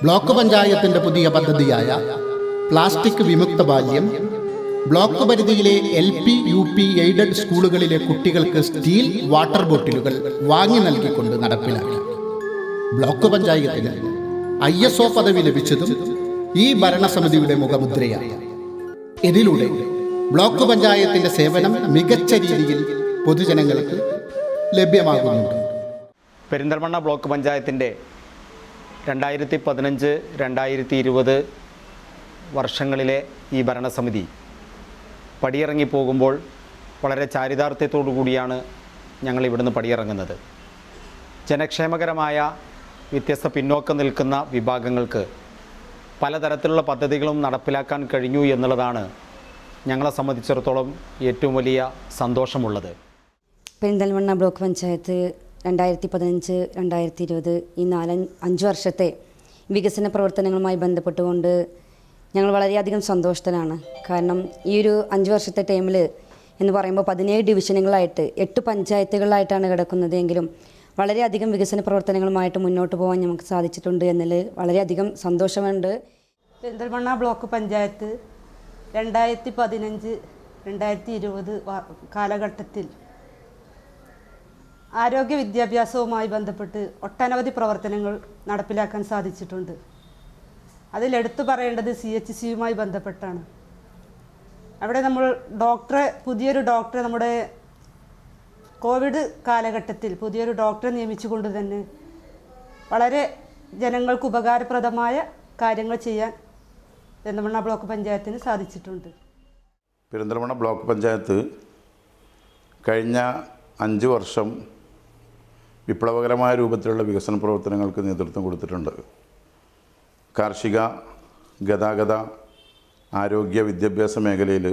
ബ്ലോക്ക് പഞ്ചായത്തിന്റെ പുതിയ പദ്ധതിയായ പ്ലാസ്റ്റിക് വിമുക്ത ബാല്യം ബ്ലോക്ക് പരിധിയിലെ LP UP എയ്ഡഡ് സ്കൂളുകളിലെ കുട്ടികൾക്ക് സ്റ്റീൽ വാട്ടർ ബോട്ടിലുകൾ വാങ്ങി നൽകിക്കൊണ്ട് നടപ്പിലാക്കി. ബ്ലോക്ക് പഞ്ചായത്തിന് ISO പദവി ലഭിച്ചതും ഈ ഭരണസമിതിയുടെ മുഖമുദ്രയാണ്. ഇതിലൂടെ ബ്ലോക്ക് പഞ്ചായത്തിന്റെ സേവനം മികച്ച രീതിയിൽ പൊതുജനങ്ങൾക്ക് ലഭ്യമാകുന്നുണ്ട്. പെരിന്തൽമണ്ണ ബ്ലോക്ക് പഞ്ചായത്തിൻ്റെ 2015-2020 വർഷങ്ങളിലെ ഈ ഭരണസമിതി പടിയിറങ്ങി പോകുമ്പോൾ വളരെ ചാരിതാർത്ഥ്യത്തോടു കൂടിയാണ് ഞങ്ങൾ ഇവിടുന്ന് പടിയിറങ്ങുന്നത്. ജനക്ഷേമകരമായ വ്യത്യസ്ത പിന്നോക്കം നിൽക്കുന്ന വിഭാഗങ്ങൾക്ക് പലതരത്തിലുള്ള പദ്ധതികളും നടപ്പിലാക്കാൻ കഴിഞ്ഞു എന്നുള്ളതാണ് ഞങ്ങളെ സംബന്ധിച്ചിടത്തോളം ഏറ്റവും വലിയ സന്തോഷമുള്ളത്. പെരിന്തൽമണ്ണ ബ്ലോക്ക് പഞ്ചായത്ത് 2015-2020 ഈ 4-5 വർഷത്തെ വികസന പ്രവർത്തനങ്ങളുമായി ബന്ധപ്പെട്ടുകൊണ്ട് ഞങ്ങൾ വളരെയധികം സന്തോഷത്തിലാണ്. കാരണം ഈ ഒരു 5 വർഷത്തെ ടൈമിൽ എന്ന് പറയുമ്പോൾ 17 ഡിവിഷനുകളായിട്ട് 8 പഞ്ചായത്തുകളിലായിട്ടാണ് കിടക്കുന്നത്. എങ്കിലും വളരെയധികം വികസന പ്രവർത്തനങ്ങളുമായിട്ട് മുന്നോട്ട് പോകാൻ നമുക്ക് സാധിച്ചിട്ടുണ്ട് എന്നതിൽ വളരെയധികം സന്തോഷമുണ്ട്. പെരിന്തൽമണ്ണ ബ്ലോക്ക് പഞ്ചായത്ത് 2015-2020 കാലഘട്ടത്തിൽ ആരോഗ്യ വിദ്യാഭ്യാസവുമായി ബന്ധപ്പെട്ട് ഒട്ടനവധി പ്രവർത്തനങ്ങൾ നടപ്പിലാക്കാൻ സാധിച്ചിട്ടുണ്ട്. അതിലെടുത്തു പറയേണ്ടത് CHCയുമായി ബന്ധപ്പെട്ടാണ്. അവിടെ നമ്മൾ പുതിയൊരു ഡോക്ടറെ നമ്മുടെ കോവിഡ് കാലഘട്ടത്തിൽ പുതിയൊരു ഡോക്ടറെ നിയമിച്ചുകൊണ്ട് തന്നെ വളരെ ജനങ്ങൾക്ക് ഉപകാരപ്രദമായ കാര്യങ്ങൾ ചെയ്യാൻ പെരിന്തൽമണ്ണ ബ്ലോക്ക് പഞ്ചായത്തിന് സാധിച്ചിട്ടുണ്ട്. പെരിന്തൽമണ്ണ ബ്ലോക്ക് പഞ്ചായത്ത് കഴിഞ്ഞ 5 വർഷം വിപ്ലവകരമായ രൂപത്തിലുള്ള വികസന പ്രവർത്തനങ്ങൾക്ക് നേതൃത്വം കൊടുത്തിട്ടുണ്ട്. കാർഷിക, ഗതാഗത, ആരോഗ്യ, വിദ്യാഭ്യാസ മേഖലയിൽ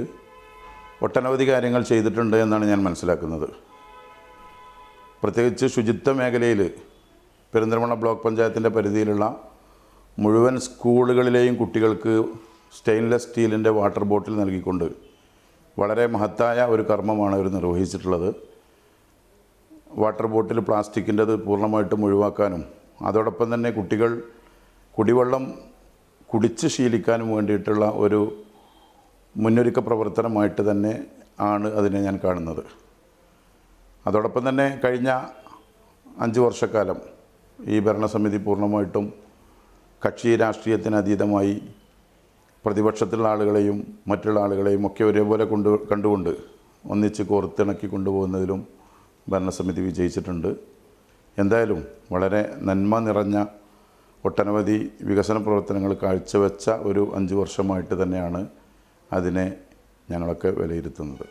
ഒട്ടനവധി കാര്യങ്ങൾ ചെയ്തിട്ടുണ്ട് എന്നാണ് ഞാൻ മനസ്സിലാക്കുന്നത്. പ്രത്യേകിച്ച് ശുചിത്വ മേഖലയിൽ പെരിന്തൽമണ്ണ ബ്ലോക്ക് പഞ്ചായത്തിൻ്റെ പരിധിയിലുള്ള മുഴുവൻ സ്കൂളുകളിലെയും കുട്ടികൾക്ക് സ്റ്റെയിൻലെസ് സ്റ്റീലിൻ്റെ വാട്ടർ ബോട്ടിൽ നൽകിക്കൊണ്ട് വളരെ മഹത്തായ ഒരു കർമ്മമാണ് അവർ നിർവഹിച്ചിട്ടുള്ളത്. വാട്ടർ ബോട്ടിൽ പ്ലാസ്റ്റിക്കിൻ്റെത് പൂർണ്ണമായിട്ടും ഒഴിവാക്കാനും അതോടൊപ്പം തന്നെ കുട്ടികൾ കുടിവെള്ളം കുടിച്ച് ശീലിക്കാനും വേണ്ടിയിട്ടുള്ള ഒരു മുന്നൊരുക്ക പ്രവർത്തനമായിട്ട് തന്നെ ആണ് അതിനെ ഞാൻ കാണുന്നത്. അതോടൊപ്പം തന്നെ കഴിഞ്ഞ 5 വർഷക്കാലം ഈ ഭരണസമിതി പൂർണ്ണമായിട്ടും കക്ഷി രാഷ്ട്രീയത്തിന് അതീതമായി പ്രതിപക്ഷത്തിലുള്ള ആളുകളെയും മറ്റുള്ള ആളുകളെയും ഒക്കെ ഒരേപോലെ കണ്ടുകൊണ്ട് ഒന്നിച്ച് കോർത്തിണക്കി കൊണ്ടുപോകുന്നതിലും ഭരണസമിതി വിജയിച്ചിട്ടുണ്ട്. എന്തായാലും വളരെ നന്മ നിറഞ്ഞ ഒട്ടനവധി വികസന പ്രവർത്തനങ്ങൾ കാഴ്ചവെച്ച ഒരു 5 വർഷമായിട്ട് തന്നെയാണ് അതിനെ ഞങ്ങളൊക്കെ വിലയിരുത്തുന്നത്.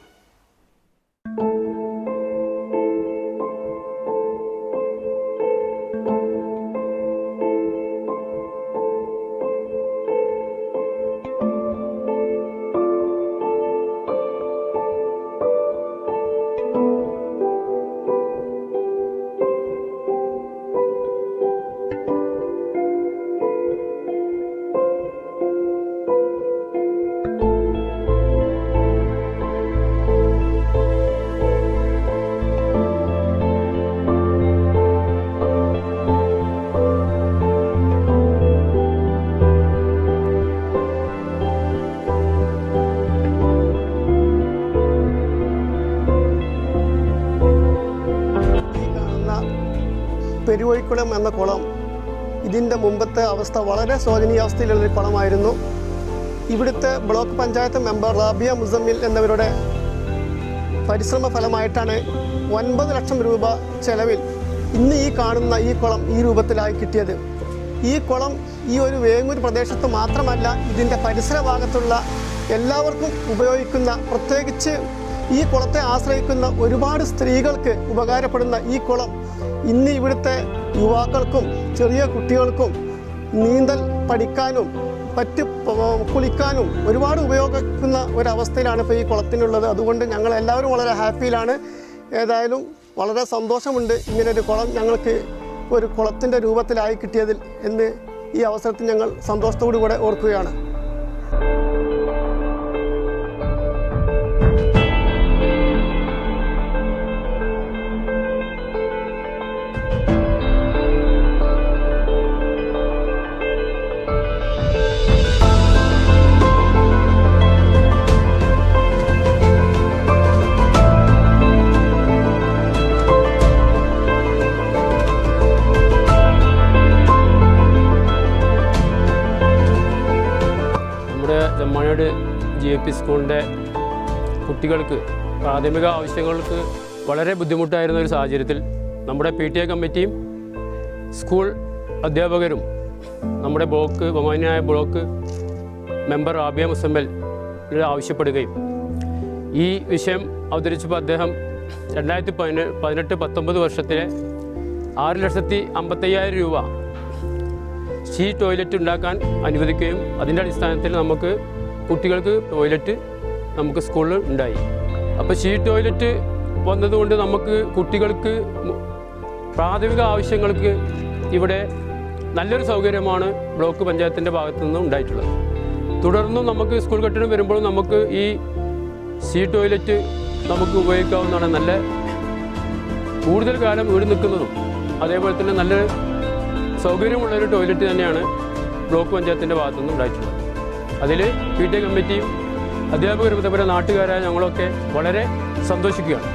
പെരുവഴിക്കുളം എന്ന കുളം ഇതിൻ്റെ മുമ്പത്തെ അവസ്ഥ വളരെ ശോചനീയാവസ്ഥയിലുള്ളൊരു കുളമായിരുന്നു. ഇവിടുത്തെ ബ്ലോക്ക് പഞ്ചായത്ത് മെമ്പർ റാബിയ മുസമ്മിൽ എന്നിവരുടെ പരിശ്രമ ഫലമായിട്ടാണ് 9 ലക്ഷം രൂപ ചെലവിൽ ഇന്ന് ഈ കാണുന്ന ഈ കുളം ഈ രൂപത്തിലായി കിട്ടിയത്. ഈ കുളം ഈ ഒരു വേങ്ങൂർ പ്രദേശത്ത് മാത്രമല്ല ഇതിൻ്റെ പരിസര ഭാഗത്തുള്ള എല്ലാവർക്കും ഉപയോഗിക്കുന്ന, പ്രത്യേകിച്ച് ഈ കുളത്തെ ആശ്രയിക്കുന്ന ഒരുപാട് സ്ത്രീകൾക്ക് ഉപകാരപ്പെടുന്ന ഈ കുളം ഇന്ന് ഇവിടുത്തെ യുവാക്കൾക്കും ചെറിയ കുട്ടികൾക്കും നീന്തൽ പഠിക്കാനും കുളിക്കാനും ഒരുപാട് ഉപയോഗിക്കുന്ന ഒരവസ്ഥയിലാണ് ഇപ്പോൾ ഈ കുളത്തിനുള്ളത്. അതുകൊണ്ട് ഞങ്ങൾ എല്ലാവരും വളരെ ഹാപ്പിയിലാണ്. ഏതായാലും വളരെ സന്തോഷമുണ്ട് ഇങ്ങനൊരു കുളം ഞങ്ങൾക്ക് ഒരു കുളത്തിൻ്റെ രൂപത്തിലായി കിട്ടിയതിൽ എന്ന് ഈ അവസരത്തിൽ ഞങ്ങൾ സന്തോഷത്തോടു കൂടെ ഓർക്കുകയാണ്. ചെമ്മാട് GLP സ്കൂളിൻ്റെ കുട്ടികൾക്ക് പ്രാഥമിക ആവശ്യങ്ങൾക്ക് വളരെ ബുദ്ധിമുട്ടായിരുന്ന ഒരു സാഹചര്യത്തിൽ നമ്മുടെ PTA കമ്മിറ്റിയും സ്കൂൾ അധ്യാപകരും നമ്മുടെ ബഹുമാന്യനായ ബ്ലോക്ക് മെമ്പർ റാബിയ മുസമ്മൽ ആവശ്യപ്പെടുകയും ഈ വിഷയം അവതരിച്ചപ്പോൾ അദ്ദേഹം 2018-19 വർഷത്തിലെ 6,55,000 രൂപ ടോയ്ലറ്റ് ഉണ്ടാക്കാൻ അനുവദിക്കുകയും അതിൻ്റെ അടിസ്ഥാനത്തിൽ നമുക്ക് കുട്ടികൾക്ക് ടോയ്ലറ്റ് നമുക്ക് സ്കൂളിൽ ഉണ്ടായി. അപ്പോൾ ടോയ്ലറ്റ് വന്നതുകൊണ്ട് നമുക്ക് കുട്ടികൾക്ക് പ്രാഥമിക ആവശ്യങ്ങൾക്ക് ഇവിടെ നല്ലൊരു സൗകര്യമാണ് ബ്ലോക്ക് പഞ്ചായത്തിൻ്റെ ഭാഗത്തു നിന്ന് ഉണ്ടായിട്ടുള്ളത്. തുടർന്നും നമുക്ക് സ്കൂൾ കെട്ടിടം വരുമ്പോൾ നമുക്ക് ഈ ടോയ്ലറ്റ് നമുക്ക് ഉപയോഗിക്കാവുന്നതാണ്. നല്ല കൂടുതൽ കാലം ഇവിടെ നിൽക്കുന്നതും അതേപോലെ തന്നെ നല്ല സൗകര്യമുള്ളൊരു ടോയ്ലറ്റ് തന്നെയാണ് ബ്ലോക്ക് പഞ്ചായത്തിൻ്റെ ഭാഗത്തുനിന്ന് ഉണ്ടായിട്ടുള്ളത്. അതിൽ PTA കമ്മിറ്റിയും അധ്യാപകരും ഇതേപോലെ നാട്ടുകാരായ ഞങ്ങളൊക്കെ വളരെ സന്തോഷിക്കുകയാണ്.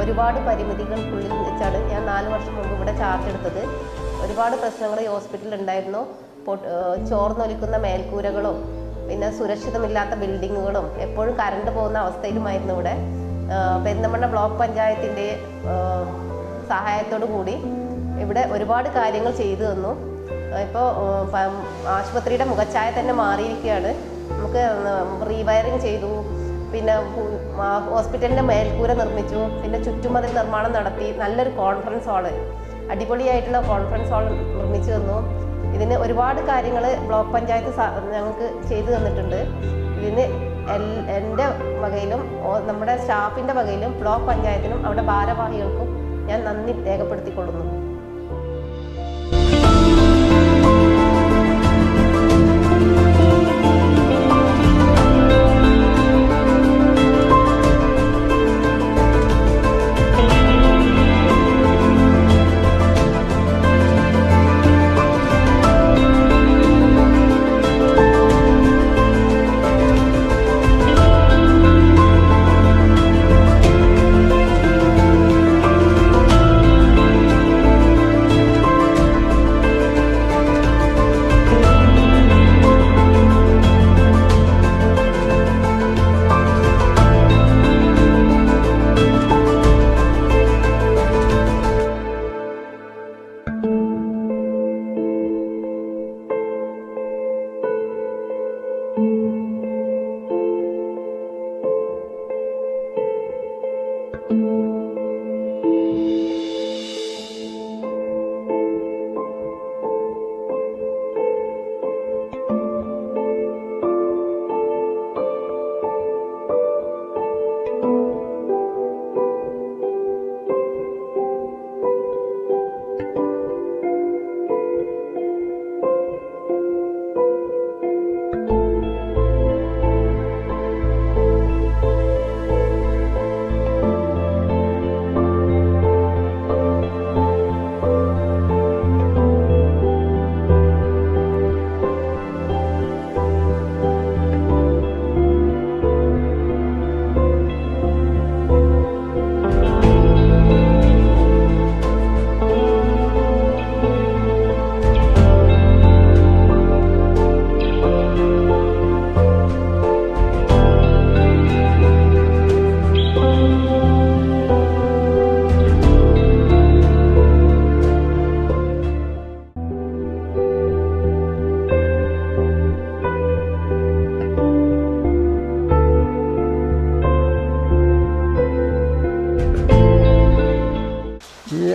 ഒരുപാട് പരിമിതികൾക്കുള്ളിൽ വെച്ചാണ് ഞാൻ 4 വർഷം മുമ്പ് ഇവിടെ ചാർജ് എടുത്തത്. ഒരുപാട് പ്രശ്നങ്ങൾ ഈ ഹോസ്പിറ്റലിൽ ഉണ്ടായിരുന്നു. ചോർന്നൊലിക്കുന്ന മേൽക്കൂരകളും പിന്നെ സുരക്ഷിതമില്ലാത്ത ബിൽഡിങ്ങുകളും എപ്പോഴും കറണ്ട് പോകുന്ന അവസ്ഥയിലുമായിരുന്നു ഇവിടെ. പെരിന്തൽമണ്ണ ബ്ലോക്ക് പഞ്ചായത്തിൻ്റെ സഹായത്തോടു കൂടി ഇവിടെ ഒരുപാട് കാര്യങ്ങൾ ചെയ്തു തന്നു. ഇപ്പോൾ ആശുപത്രിയുടെ മുഖച്ഛായ തന്നെ മാറിയിരിക്കുകയാണ്. നമുക്ക് റീവയറിങ് ചെയ്തു, പിന്നെ ഹോസ്പിറ്റലിൻ്റെ മേൽക്കൂര നിർമ്മിച്ചു, പിന്നെ ചുറ്റുമതിൽ നിർമ്മാണം നടത്തി, നല്ലൊരു കോൺഫറൻസ് ഹാള്, അടിപൊളിയായിട്ടുള്ള കോൺഫറൻസ് ഹാൾ നിർമ്മിച്ചു തന്നു. ഇതിന് ഒരുപാട് കാര്യങ്ങൾ ബ്ലോക്ക് പഞ്ചായത്ത് ഞങ്ങൾക്ക് ചെയ്തു തന്നിട്ടുണ്ട്. ഇതിന് എൻ്റെ വകയിലും നമ്മുടെ സ്റ്റാഫിൻ്റെ വകയിലും ബ്ലോക്ക് പഞ്ചായത്തിനും അവിടെ ഭാരവാഹികൾക്കും ഞാൻ നന്ദി രേഖപ്പെടുത്തിക്കൊള്ളുന്നു.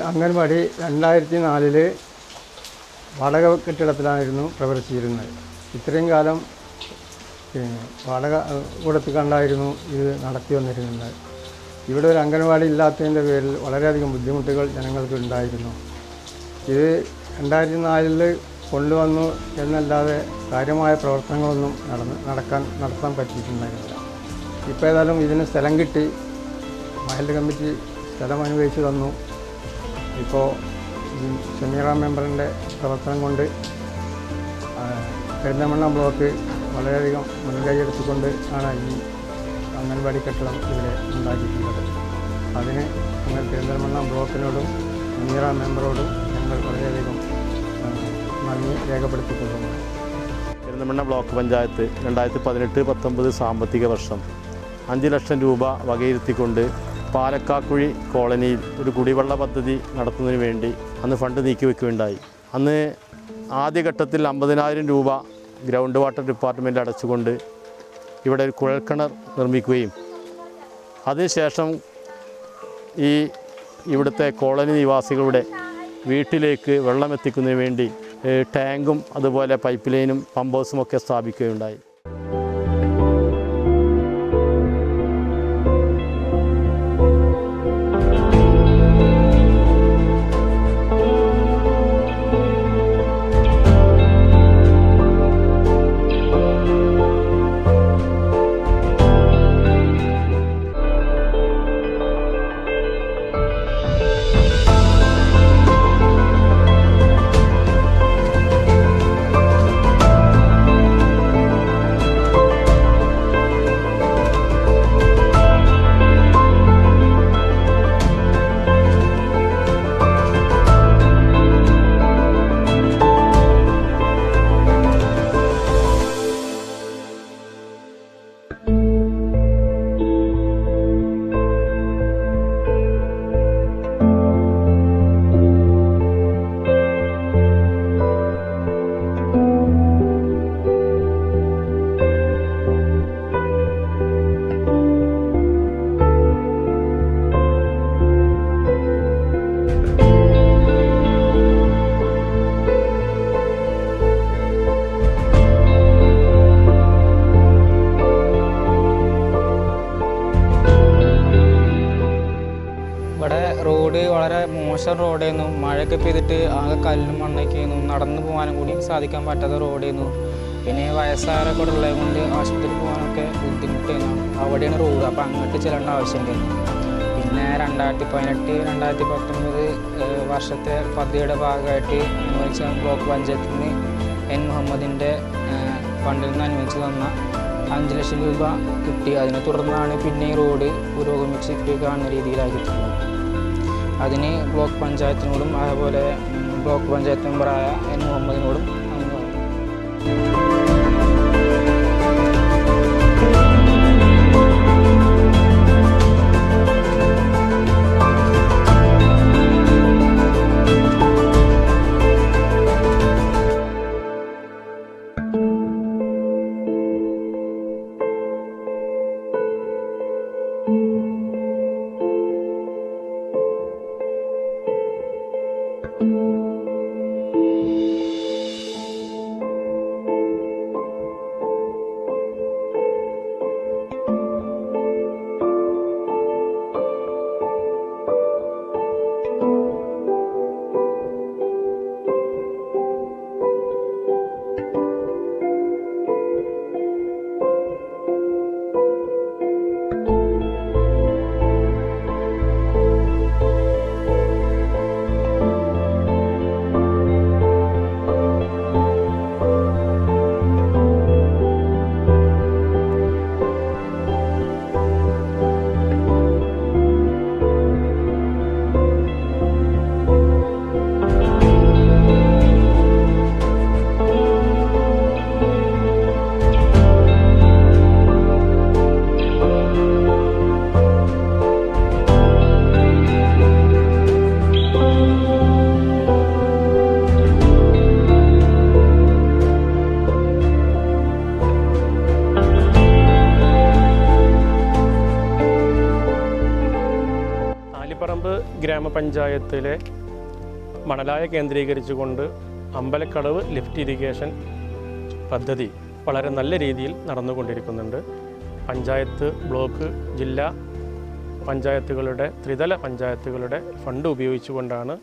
അംഗൻവാടി 2004 വാടക കെട്ടിടത്തിലായിരുന്നു പ്രവർത്തിച്ചിരുന്നത്. ഇത്രയും കാലം വാടക കൊടുത്ത് കണ്ടായിരുന്നു ഇത് നടത്തി വന്നിരുന്നത്. ഇവിടെ ഒരു അംഗൻവാടി ഇല്ലാത്തതിൻ്റെ പേരിൽ വളരെയധികം ബുദ്ധിമുട്ടുകൾ ജനങ്ങൾക്ക് ഉണ്ടായിരുന്നു. ഇത് 2004 കൊണ്ടുവന്നു എന്നല്ലാതെ കാര്യമായ പ്രവർത്തനങ്ങളൊന്നും നടത്താൻ പറ്റിയിട്ടുണ്ടായിരുന്നില്ല. ഇപ്പോൾ ഏതായാലും ഇതിന് സ്ഥലം കിട്ടി, മഹല്ല് കമ്മിറ്റി സ്ഥലം അനുവദിച്ചു തന്നു. ഇപ്പോൾ ഷമീറ മെമ്പറിൻ്റെ പ്രവർത്തനം കൊണ്ട് പെരിന്തൽമണ്ണ ബ്ലോക്ക് വളരെയധികം മുൻകൈയെടുത്തുകൊണ്ട് ആണ് ഈ അംഗൻവാടി കെട്ടിടം ഇവിടെ ഉണ്ടാക്കിയിട്ടുള്ളത്. അതിന് ഞങ്ങൾ പെരിന്തൽമണ്ണ ബ്ലോക്കിനോടും ഷമീറ മെമ്പറോടും ഞങ്ങൾ വളരെയധികം നന്ദി രേഖപ്പെടുത്തിക്കൊള്ളുന്നു. പെരിന്തൽമണ്ണ ബ്ലോക്ക് പഞ്ചായത്ത് 2018-19 സാമ്പത്തിക വർഷം 5 ലക്ഷം രൂപ വകയിരുത്തിക്കൊണ്ട് പാലക്കാക്കുഴി കോളനിയിൽ ഒരു കുടിവെള്ള പദ്ധതി നടത്തുന്നതിന് വേണ്ടി അന്ന് ഫണ്ട് നീക്കിവെക്കുകയുണ്ടായി. അന്ന് ആദ്യഘട്ടത്തിൽ 50,000 രൂപ ഗ്രൗണ്ട് വാട്ടർ ഡിപ്പാർട്ട്മെൻറ്റ് അടച്ചുകൊണ്ട് ഇവിടെ ഒരു കുഴൽക്കിണർ നിർമ്മിക്കുകയും അതിനുശേഷം ഇവിടുത്തെ കോളനി നിവാസികളുടെ വീട്ടിലേക്ക് വെള്ളം എത്തിക്കുന്നതിന് വേണ്ടി ടാങ്കും അതുപോലെ പൈപ്പ് ലൈനും പമ്പ് ഹൗസും ഒക്കെ സ്ഥാപിക്കുകയുണ്ടായി. വളരെ മോശം റോഡായിരുന്നു. മഴയൊക്കെ പെയ്തിട്ട് ആകെ കല്ലും മണ്ണൊക്കെയായിരുന്നു. നടന്നു പോകാനും കൂടി സാധിക്കാൻ പറ്റാത്ത റോഡായിരുന്നു. പിന്നെ വയസ്സായവരൊക്കെ കൂടെ ഉള്ളത് കൊണ്ട് ആശുപത്രിയിൽ പോകാനൊക്കെ ബുദ്ധിമുട്ടായിരുന്നു. അവിടെയാണ് റോഡ്, അപ്പോൾ അങ്ങോട്ട് ചെല്ലേണ്ട ആവശ്യമുണ്ടായിരുന്നു. പിന്നെ 2018-2019 വർഷത്തെ പദ്ധതിയുടെ ഭാഗമായിട്ട് അനുവദിച്ച ബ്ലോക്ക് പഞ്ചായത്തിൽ നിന്ന് എൻ മുഹമ്മദിൻ്റെ ഫണ്ടിൽ നിന്ന് അനുവദിച്ച് തന്ന 5 ലക്ഷം രൂപ കിട്ടി. അതിനെ തുടർന്നാണ് പിന്നെ ഈ റോഡ് പുരോഗമിച്ച് ഇപ്പോൾ കാണുന്ന രീതിയിലാക്കിയിട്ടുള്ളത്. അതിന് ബ്ലോക്ക് പഞ്ചായത്തിനോടും അതേപോലെ ബ്ലോക്ക് പഞ്ചായത്ത് മെമ്പറായ എൻ മുഹമ്മദിനോടും ഗ്രാമപഞ്ചായത്തിലെ മണലായ കേന്ദ്രീകരിച്ചുകൊണ്ട് അമ്പലക്കടവ് ലിഫ്റ്റ് ഇറിഗേഷൻ പദ്ധതി വളരെ നല്ല രീതിയിൽ നടന്നുകൊണ്ടിരിക്കുന്നുണ്ട്. പഞ്ചായത്ത്, ബ്ലോക്ക്, ജില്ലാ പഞ്ചായത്തുകളുടെ ത്രിതല പഞ്ചായത്തുകളുടെ ഫണ്ട് ഉപയോഗിച്ചുകൊണ്ടാണ്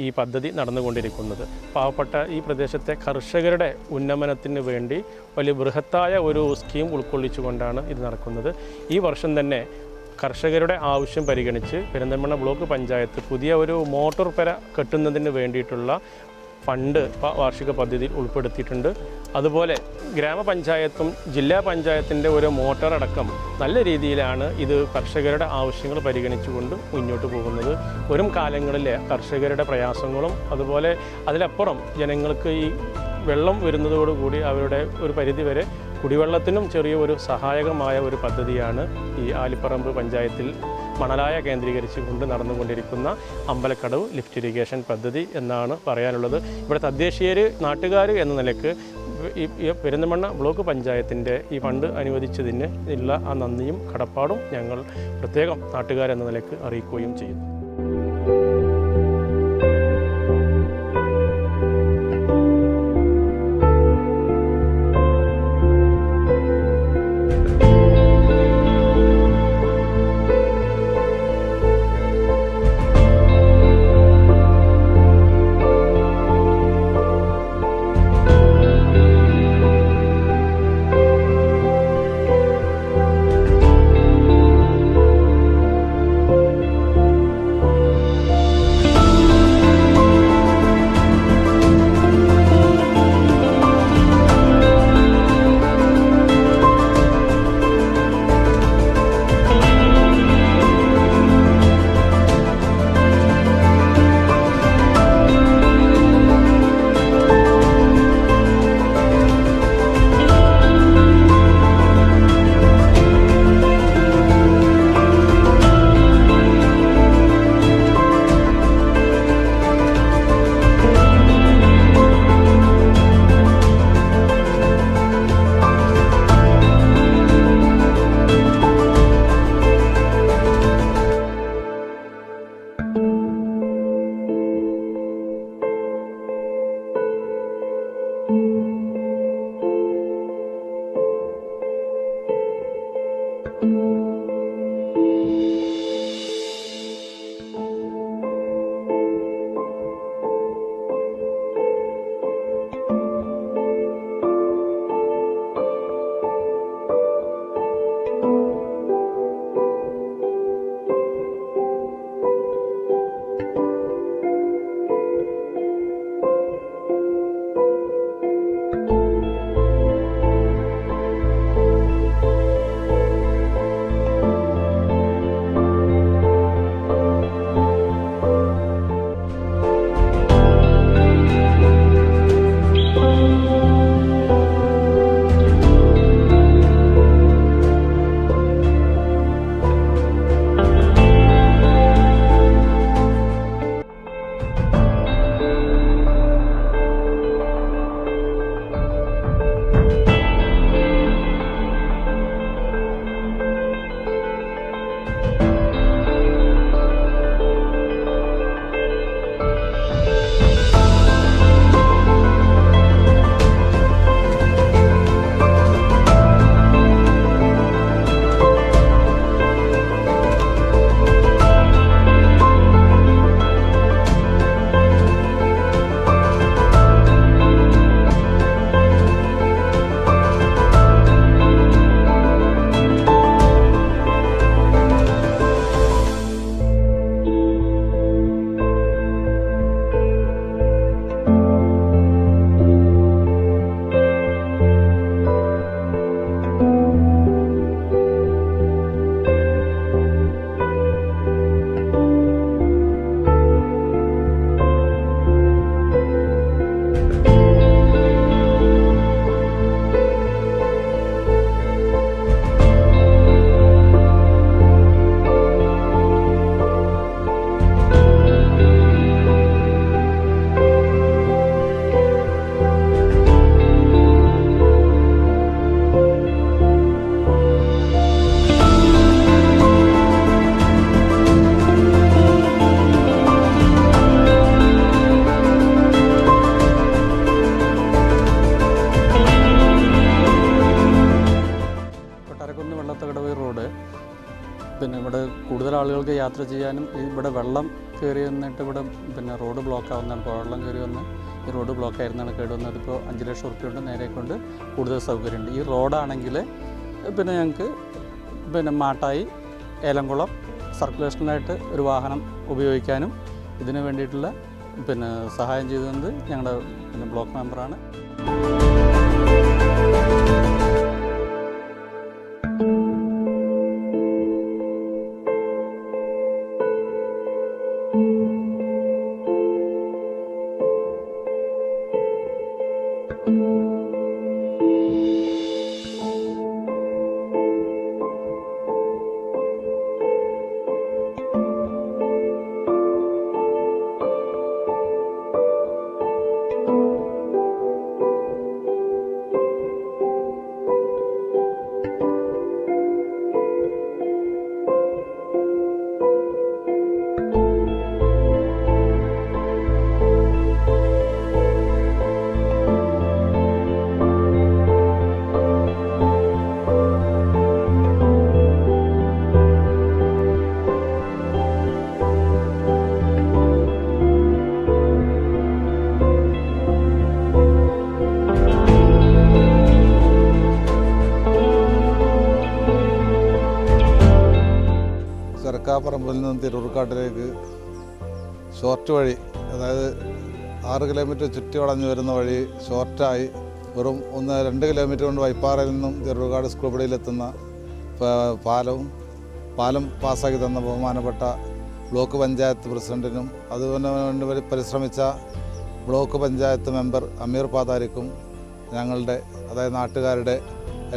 ഈ പദ്ധതി നടന്നുകൊണ്ടിരിക്കുന്നത്. പാവപ്പെട്ട ഈ പ്രദേശത്തെ കർഷകരുടെ ഉന്നമനത്തിന് വേണ്ടി വലിയ ബൃഹത്തായ ഒരു സ്കീം ഉൾക്കൊള്ളിച്ചുകൊണ്ടാണ് ഇത് നടക്കുന്നത്. ഈ വർഷം തന്നെ കർഷകരുടെ ആവശ്യം പരിഗണിച്ച് പെരിന്തൽമണ്ണ ബ്ലോക്ക് പഞ്ചായത്ത് പുതിയ ഒരു മോട്ടോർ പെര കെട്ടുന്നതിന് വേണ്ടിയിട്ടുള്ള ഫണ്ട് വാർഷിക പദ്ധതിയിൽ ഉൾപ്പെടുത്തിയിട്ടുണ്ട്. അതുപോലെ ഗ്രാമപഞ്ചായത്തും ജില്ലാ പഞ്ചായത്തിൻ്റെ ഒരു മോട്ടോർ അടക്കം നല്ല രീതിയിലാണ് ഇത് കർഷകരുടെ ആവശ്യങ്ങൾ പരിഗണിച്ചുകൊണ്ട് മുന്നോട്ട് പോകുന്നത്. വരും കാലങ്ങളിലെ കർഷകരുടെ പ്രയാസങ്ങളും അതുപോലെ അതിലപ്പുറം ജനങ്ങൾക്ക് ഈ വെള്ളം വരുന്നതോടുകൂടി അവരുടെ ഒരു പരിധിവരെ കുടിവെള്ളത്തിനും ചെറിയ ഒരു സഹായകമായ ഒരു പദ്ധതിയാണ് ഈ ആലിപ്പറമ്പ് പഞ്ചായത്തിൽ മണലായ കേന്ദ്രീകരിച്ചുകൊണ്ട് നടന്നുകൊണ്ടിരിക്കുന്ന അമ്പലക്കടവ് ലിഫ്റ്റ് ഇറിഗേഷൻ പദ്ധതി എന്നാണ് പറയാനുള്ളത്. ഇവിടെ തദ്ദേശീയർ, നാട്ടുകാർ എന്ന നിലയ്ക്ക് ഈ പെരിന്തൽമണ്ണ ബ്ലോക്ക് പഞ്ചായത്തിൻ്റെ ഈ ഫണ്ട് അനുവദിച്ചതിന് ഉള്ള ആ നന്ദിയും കടപ്പാടും ഞങ്ങൾ പ്രത്യേകം നാട്ടുകാരെന്ന നിലയ്ക്ക് അറിയിക്കുകയും ചെയ്യുന്നു. കൊട്ടാരക്കുന്ന് വെള്ളത്തകടവ് റോഡ് പിന്നെ ഇവിടെ കൂടുതൽ ആളുകൾക്ക് യാത്ര ചെയ്യാനും ഇവിടെ വെള്ളം കയറി വന്നിട്ട് ഇവിടെ പിന്നെ റോഡ് ബ്ലോക്ക് ആവുന്നതാണ്. ഇപ്പോൾ വെള്ളം കയറി വന്ന് ഈ റോഡ് ബ്ലോക്ക് ആയിരുന്നാണ് കേടുവന്നത്. ഇപ്പോൾ 5 ലക്ഷം റുപ്യ കൊണ്ട് നേരെ കൊണ്ട് കൂടുതൽ സൗകര്യമുണ്ട്. ഈ റോഡാണെങ്കിൽ പിന്നെ ഞങ്ങൾക്ക് പിന്നെ മാട്ടായി ഏലംകുളം സർക്കുലേഷനായിട്ട് ഒരു വാഹനം ഉപയോഗിക്കാനും ഇതിനു വേണ്ടിയിട്ടുള്ള പിന്നെ സഹായം ചെയ്തത് ഞങ്ങളുടെ പിന്നെ ബ്ലോക്ക് മെമ്പറാണ്. പറമ്പിൽ നിന്ന് തിരൂർക്കാട്ടിലേക്ക് ഷോർട്ട് വഴി, അതായത് 6 കിലോമീറ്റർ ചുറ്റി വളഞ്ഞു വരുന്ന വഴി ഷോർട്ടായി വെറും 1-2 കിലോമീറ്റർ കൊണ്ട് വൈപ്പാറയിൽ നിന്നും തിരൂർക്കാട് സ്കൂൾ പടിയിലെത്തുന്ന പാലം പാസ്സാക്കി തന്ന ബഹുമാനപ്പെട്ട ബ്ലോക്ക് പഞ്ചായത്ത് പ്രസിഡൻറ്റിനും അതുപോലെ വേണ്ടി പരിശ്രമിച്ച ബ്ലോക്ക് പഞ്ചായത്ത് മെമ്പർ അമീർ പാതാരിക്കും ഞങ്ങളുടെ അതായത് നാട്ടുകാരുടെ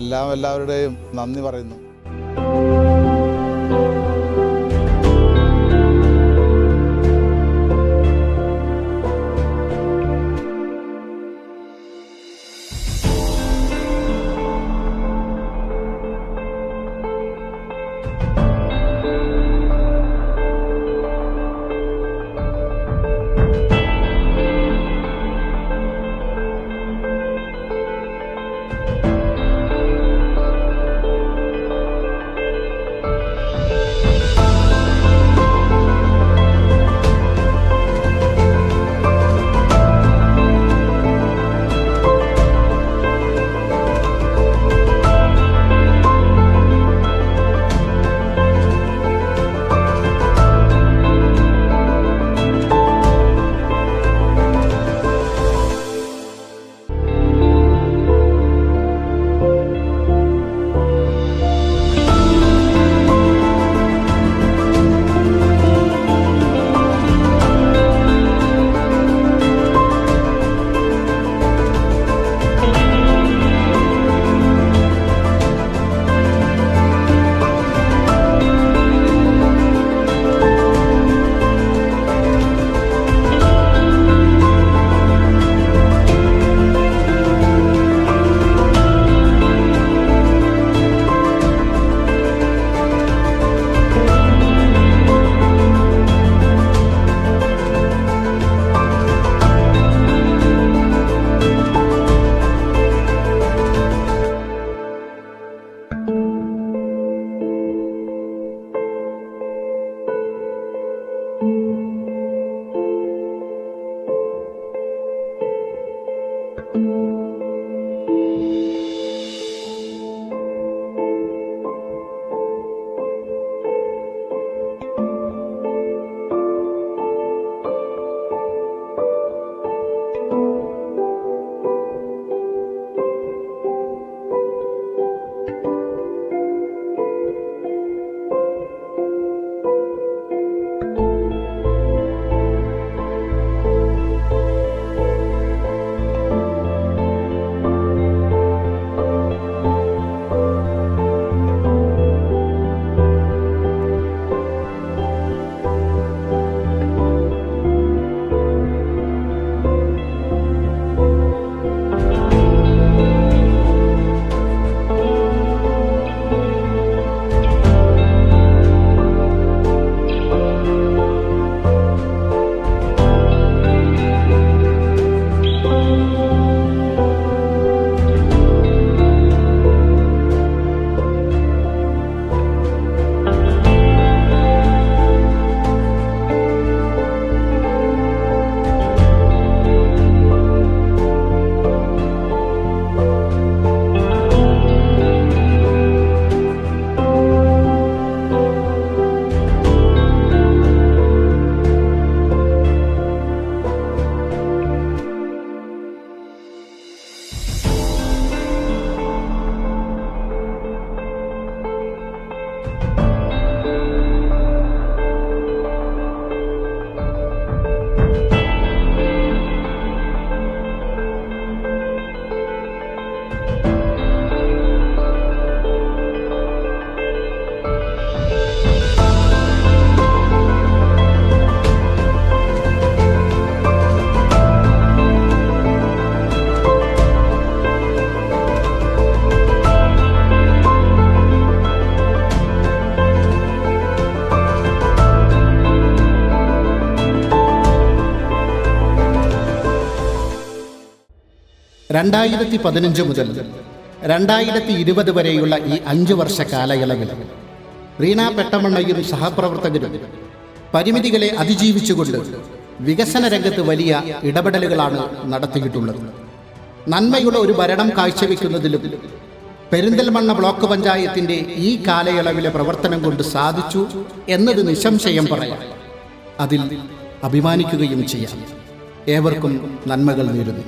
എല്ലാവരുടെയും നന്ദി പറയുന്നു. 2015 മുതൽ 2020 വരെയുള്ള ഈ 5 വർഷ കാലയളവിൽ റീന പെട്ടമണ്ണയും സഹപ്രവർത്തകരും പരിമിതികളെ അതിജീവിച്ചുകൊണ്ട് വികസന രംഗത്ത് വലിയ ഇടപെടലുകളാണ് നടത്തിയിട്ടുള്ളത്. നന്മയുടെ ഒരു ഭരണം കാഴ്ചവെക്കുന്നതിലും പെരിന്തൽമണ്ണ ബ്ലോക്ക് പഞ്ചായത്തിൻ്റെ ഈ കാലയളവിലെ പ്രവർത്തനം കൊണ്ട് സാധിച്ചു എന്നത് നിസ്സംശയം പറയാം. അതിൽ അഭിമാനിക്കുകയും ചെയ്യാം. ഏവർക്കും നന്മകൾ നേരുന്നു.